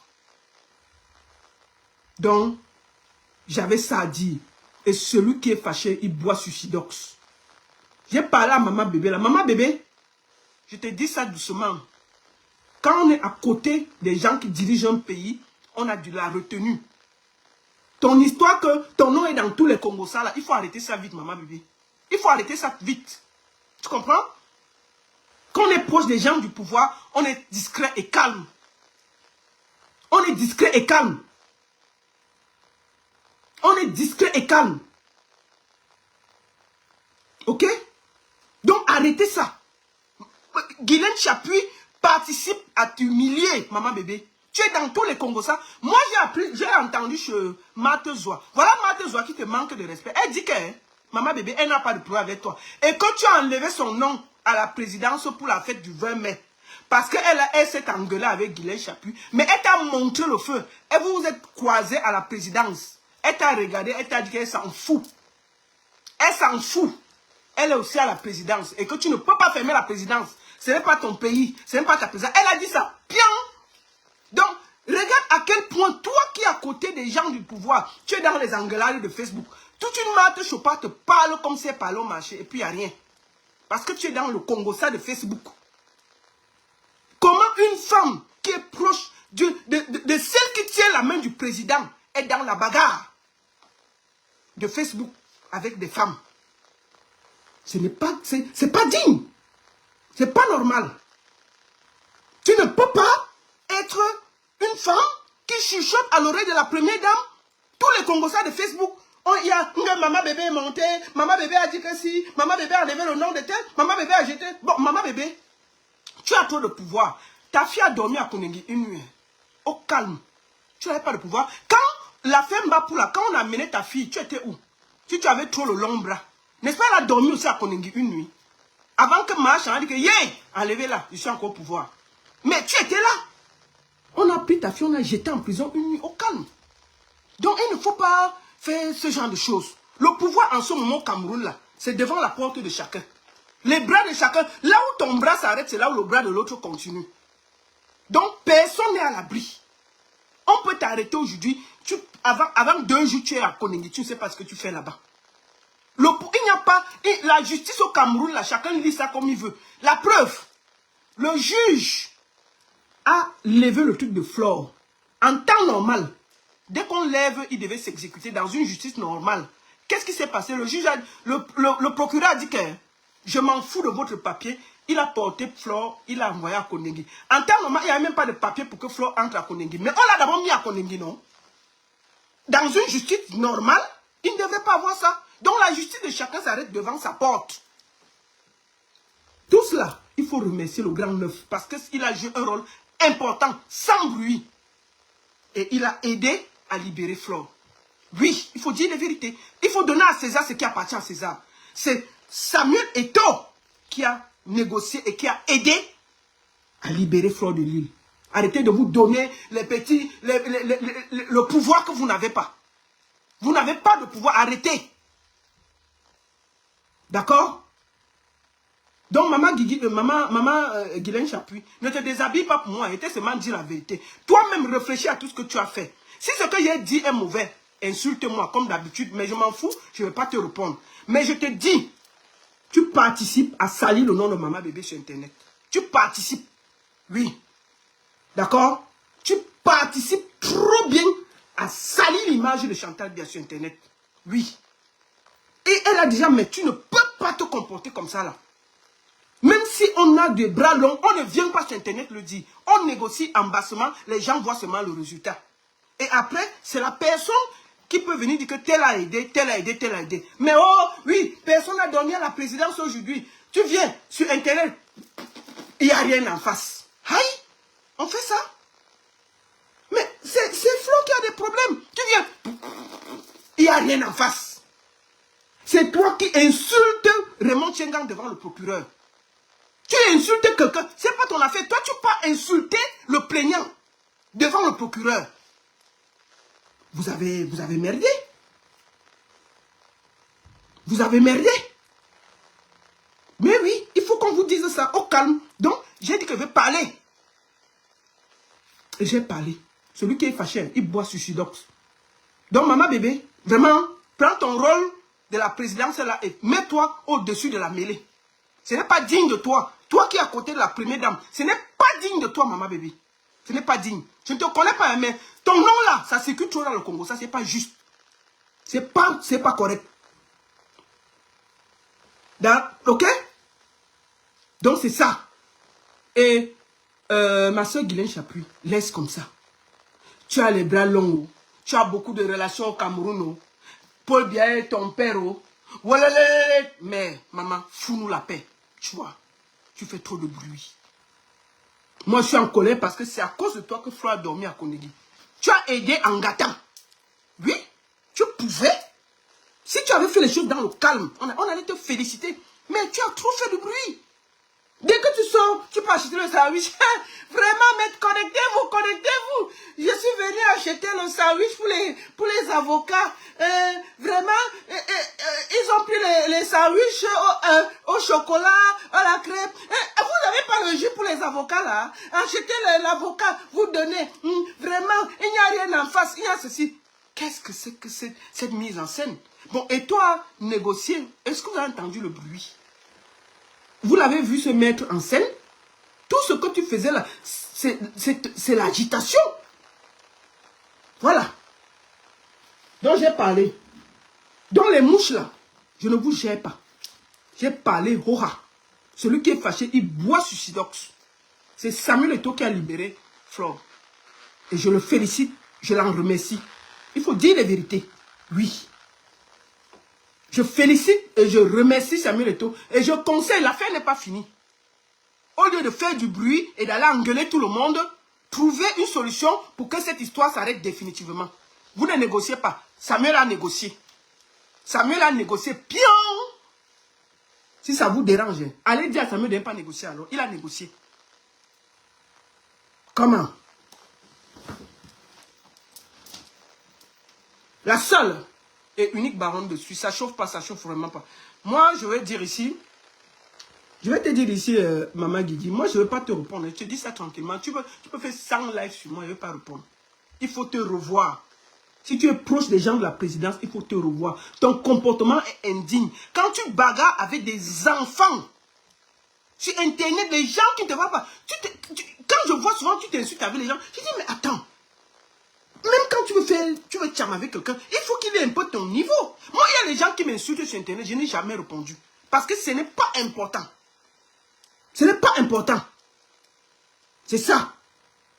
Donc, j'avais ça à dire. Et celui qui est fâché, il boit suicidox. J'ai parlé à Maman Bébé. La Maman Bébé, je te dis ça doucement. Quand on est à côté des gens qui dirigent un pays, on a de la retenue. Ton histoire que ton nom est dans tous les Congossas, là, il faut arrêter ça vite, Maman Bébé. Il faut arrêter ça vite. Tu comprends? Quand on est proche des gens du pouvoir, on est discret et calme. On est discret et calme. On est discret et calme. Ok? Donc arrêtez ça. Guylaine Chapuis participe à t'humilier, Maman Bébé. Tu es dans tous les Congossas. Moi, j'ai entendu chez Marthe Zoua. Voilà Marthe Zoua qui te manque de respect. Elle dit que, Maman Bébé, elle n'a pas de problème avec toi. Et quand tu as enlevé son nom à la présidence pour la fête du 20 mai, parce qu'elle s'est engueulée avec Guylaine Chapuis, mais elle t'a montré le feu. Et vous vous êtes croisés à la présidence. Elle t'a regardé, elle t'a dit qu'elle s'en fout. Elle s'en fout. Elle est aussi à la présidence. Et que tu ne peux pas fermer la présidence. Ce n'est pas ton pays. Ce n'est pas ta présidence. Elle a dit ça. Bien. Donc, regarde à quel point, toi qui es à côté des gens du pouvoir, tu es dans les engueulades de Facebook. Toute une Marthe Chopard te parle comme si elle parlait au marché. Et puis, il n'y a rien. Parce que tu es dans le Congossa de Facebook. Comment une femme qui est proche de celle qui tient la main du président est dans la bagarre de Facebook avec des femmes? Ce n'est pas, c'est pas digne. C'est pas normal. Tu ne peux pas être une femme qui chuchote à l'oreille de la première dame. Tous les Congossas de Facebook. Il y a Maman Bébé est montée. Maman Bébé a dit que si. Maman Bébé a enlevé le nom de tel. Maman Bébé a jeté. Bon, Maman Bébé, tu as trop de pouvoir. Ta fille a dormi à Koningui une nuit. Au calme. Tu n'avais pas de pouvoir. Quand la femme Bapoula, quand on a amené ta fille, tu étais où? Si tu avais trop le long bras. N'est-ce pas, elle a dormi aussi à Koningui une nuit. Avant que Machan a dit que, yeah, enlevez-la, je suis encore au pouvoir. Mais tu étais là. On a pris ta fille, on a jeté en prison une nuit au calme. Donc, il ne faut pas faire ce genre de choses. Le pouvoir en ce moment au Cameroun, là, c'est devant la porte de chacun. Les bras de chacun, là où ton bras s'arrête, c'est là où le bras de l'autre continue. Donc, personne n'est à l'abri. On peut t'arrêter aujourd'hui. Avant 2 jours, tu es à Koningui, tu ne sais pas ce que tu fais là-bas. Il n'y a pas... La justice au Cameroun, là, chacun lit ça comme il veut. La preuve, le juge a levé le truc de Flore. En temps normal, dès qu'on lève, il devait s'exécuter dans une justice normale. Qu'est-ce qui s'est passé? Le juge, le procureur a dit que je m'en fous de votre papier. Il a porté Flore, il a envoyé à Kondengi. En tant que moment, il n'y avait même pas de papier pour que Flore entre à Kondengi. Mais on l'a d'abord mis à Kondengi, non? Dans une justice normale, il ne devait pas avoir ça. Donc la justice de chacun s'arrête devant sa porte. Tout cela, il faut remercier le grand neuf parce qu'il a joué un rôle important, sans bruit. Et il a aidé à libérer Flore. Oui, il faut dire la vérité. Il faut donner à César ce qui appartient à César. C'est Samuel Eto'o qui a négocié et qui a aidé à libérer Flore de Lille. Arrêtez de vous donner les petits, le pouvoir que vous n'avez pas. Vous n'avez pas de pouvoir. Arrêtez. D'accord? Donc, maman Guylaine Chapuis, ne te déshabille pas pour moi. Arrêtez seulement de dire la vérité. Toi-même, réfléchis à tout ce que tu as fait. Si ce que j'ai dit est mauvais, insulte-moi comme d'habitude, mais je m'en fous, je ne vais pas te répondre. Mais je te dis, tu participes à salir le nom de Maman Bébé sur Internet. Tu participes. Oui. D'accord? Tu participes trop bien à salir l'image de Chantal Biya sur Internet. Oui. Et elle a déjà, mais tu ne peux pas te comporter comme ça là. Même si on a des bras longs, on ne vient pas sur Internet le dire. On négocie en bassement, les gens voient seulement le résultat. Et après, c'est la personne qui peut venir dire que tel a aidé, tel a aidé, tel a aidé. Mais oh, oui, personne n'a donné à la présidence aujourd'hui. Tu viens sur Internet, il n'y a rien en face. Aïe, on fait ça. Mais c'est Flo qui a des problèmes. Tu viens, il n'y a rien en face. C'est toi qui insultes Raymond Tchengang devant le procureur. Tu insultes quelqu'un, c'est pas ton affaire. Toi, tu peux pas insulter le plaignant devant le procureur. Vous avez merdé. Vous avez merdé. Mais oui, il faut qu'on vous dise ça au calme. Donc, j'ai dit que je vais parler. Et j'ai parlé. Celui qui est fâché, il boit Suicidox. Donc, Maman Bébé, vraiment, prends ton rôle de la présidence là et mets-toi au-dessus de la mêlée. Ce n'est pas digne de toi. Toi qui es à côté de la première dame, ce n'est pas digne de toi, Maman Bébé. Ce n'est pas digne. Je ne te connais pas, mais ton nom là, ça circule trop dans le Congo. Ça, c'est pas juste. C'est pas correct. Ok? Donc, c'est ça. Et ma soeur Guylaine Chapuis, laisse comme ça. Tu as les bras longs. Tu as beaucoup de relations au Cameroun. Paul Biya est ton père. Mais, maman, fous-nous la paix. Tu vois, tu fais trop de bruit. Moi, je suis en colère parce que c'est à cause de toi que Flo a dormi à Kondengi. Tu as aidé en gâtant. Oui, tu pouvais. Si tu avais fait les choses dans le calme, on allait te féliciter. Mais tu as trop fait de bruit. Dès que tu sors, tu peux acheter le sandwich. Vraiment, mais connectez-vous, connectez-vous. Je suis venu acheter le sandwich pour les avocats. Vraiment, ils ont pris les sandwichs au chocolat, à la crêpe. Vous n'avez pas le jus pour les avocats là. Achetez l'avocat, vous donnez. Vraiment, il n'y a rien en face, il y a ceci. Qu'est-ce que c'est que cette mise en scène? Bon, et toi, négocier, est-ce que vous avez entendu le bruit? Vous l'avez vu se mettre en scène? Tout ce que tu faisais là, c'est l'agitation. Voilà. Donc j'ai parlé. Dans les mouches là, je ne vous gère pas. J'ai parlé Hora. Celui qui est fâché, il boit Suicidox. C'est Samuel Eto'o qui a libéré Flore. Et je le félicite, je l'en remercie. Il faut dire les vérités. Oui. Je félicite et je remercie Samuel Eto'o. Et je conseille, l'affaire n'est pas finie. Au lieu de faire du bruit et d'aller engueuler tout le monde, trouvez une solution pour que cette histoire s'arrête définitivement. Vous ne négociez pas. Samuel a négocié. Samuel a négocié. Pion! Si ça vous dérange, allez dire à Samuel de ne pas négocier alors. Il a négocié. Comment? La seule et unique baronne de Suisse, ça chauffe pas, ça chauffe vraiment pas. Moi, je vais dire ici, Maman Guigui, moi, je ne vais pas te répondre. Je te dis ça tranquillement. Tu peux faire 100 lives sur moi, je ne vais pas répondre. Il faut te revoir. Si tu es proche des gens de la présidence, il faut te revoir. Ton comportement est indigne. Quand tu bagarres avec des enfants, sur Internet, les gens qui ne te voient pas, quand je vois souvent tu t'insultes avec les gens, je dis, mais attends, Même quand tu veux charmer avec quelqu'un, il faut qu'il ait un peu ton niveau. Moi, il y a des gens qui m'insultent sur Internet, je n'ai jamais répondu. Parce que ce n'est pas important. Ce n'est pas important. C'est ça.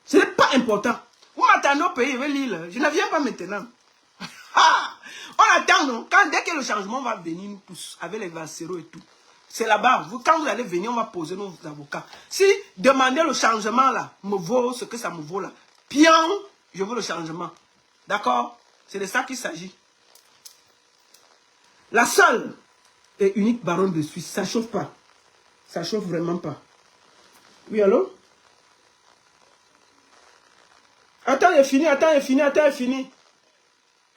Ce n'est pas important. Vous m'attendez au pays, Lille. Je ne viens pas maintenant. On attend, non? Dès que le changement va venir, nous tous, avec les vasséraux et tout. C'est là-bas. Quand vous allez venir, on va poser nos avocats. Si demander le changement, là, me vaut ce que ça me vaut, là. Pion, je veux le changement. D'accord? C'est de ça qu'il s'agit. La seule et unique baronne de Suisse, ça ne chauffe pas. Ça ne chauffe vraiment pas. Oui, allô? Attends, il est fini, attends, il est fini, attends, il est fini.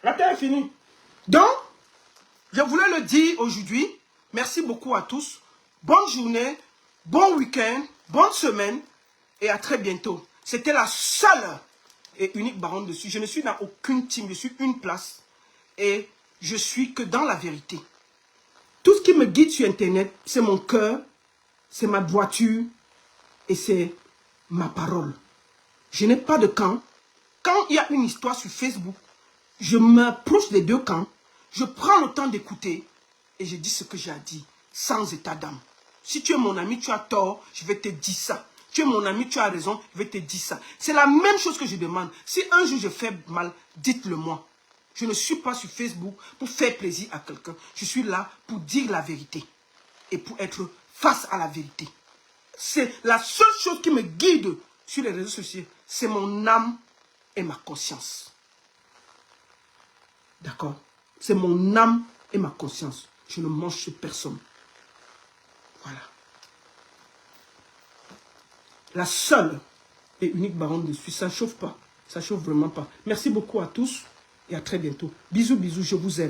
Attends, il est fini. Donc, je voulais le dire aujourd'hui. Merci beaucoup à tous. Bonne journée, bon week-end, bonne semaine et à très bientôt. C'était la seule et unique baronne de Suisse. Je ne suis dans aucune team, je suis une place. Et je suis que dans la vérité. Tout ce qui me guide sur Internet, c'est mon cœur, c'est ma voiture et c'est ma parole. Je n'ai pas de camp. Quand il y a une histoire sur Facebook, je m'approche des deux camps, je prends le temps d'écouter et je dis ce que j'ai à dire, sans état d'âme. Si tu es mon ami, tu as tort, je vais te dire ça. Tu es mon ami, tu as raison, je vais te dire ça. C'est la même chose que je demande. Si un jour je fais mal, dites-le moi. Je ne suis pas sur Facebook pour faire plaisir à quelqu'un. Je suis là pour dire la vérité et pour être face à la vérité. C'est la seule chose qui me guide sur les réseaux sociaux. C'est mon âme et ma conscience. D'accord? C'est mon âme et ma conscience. Je ne mange sur personne. Voilà. La seule et unique baronne de Suisse, ça ne chauffe pas. Ça ne chauffe vraiment pas. Merci beaucoup à tous et à très bientôt. Bisous, bisous, je vous aime.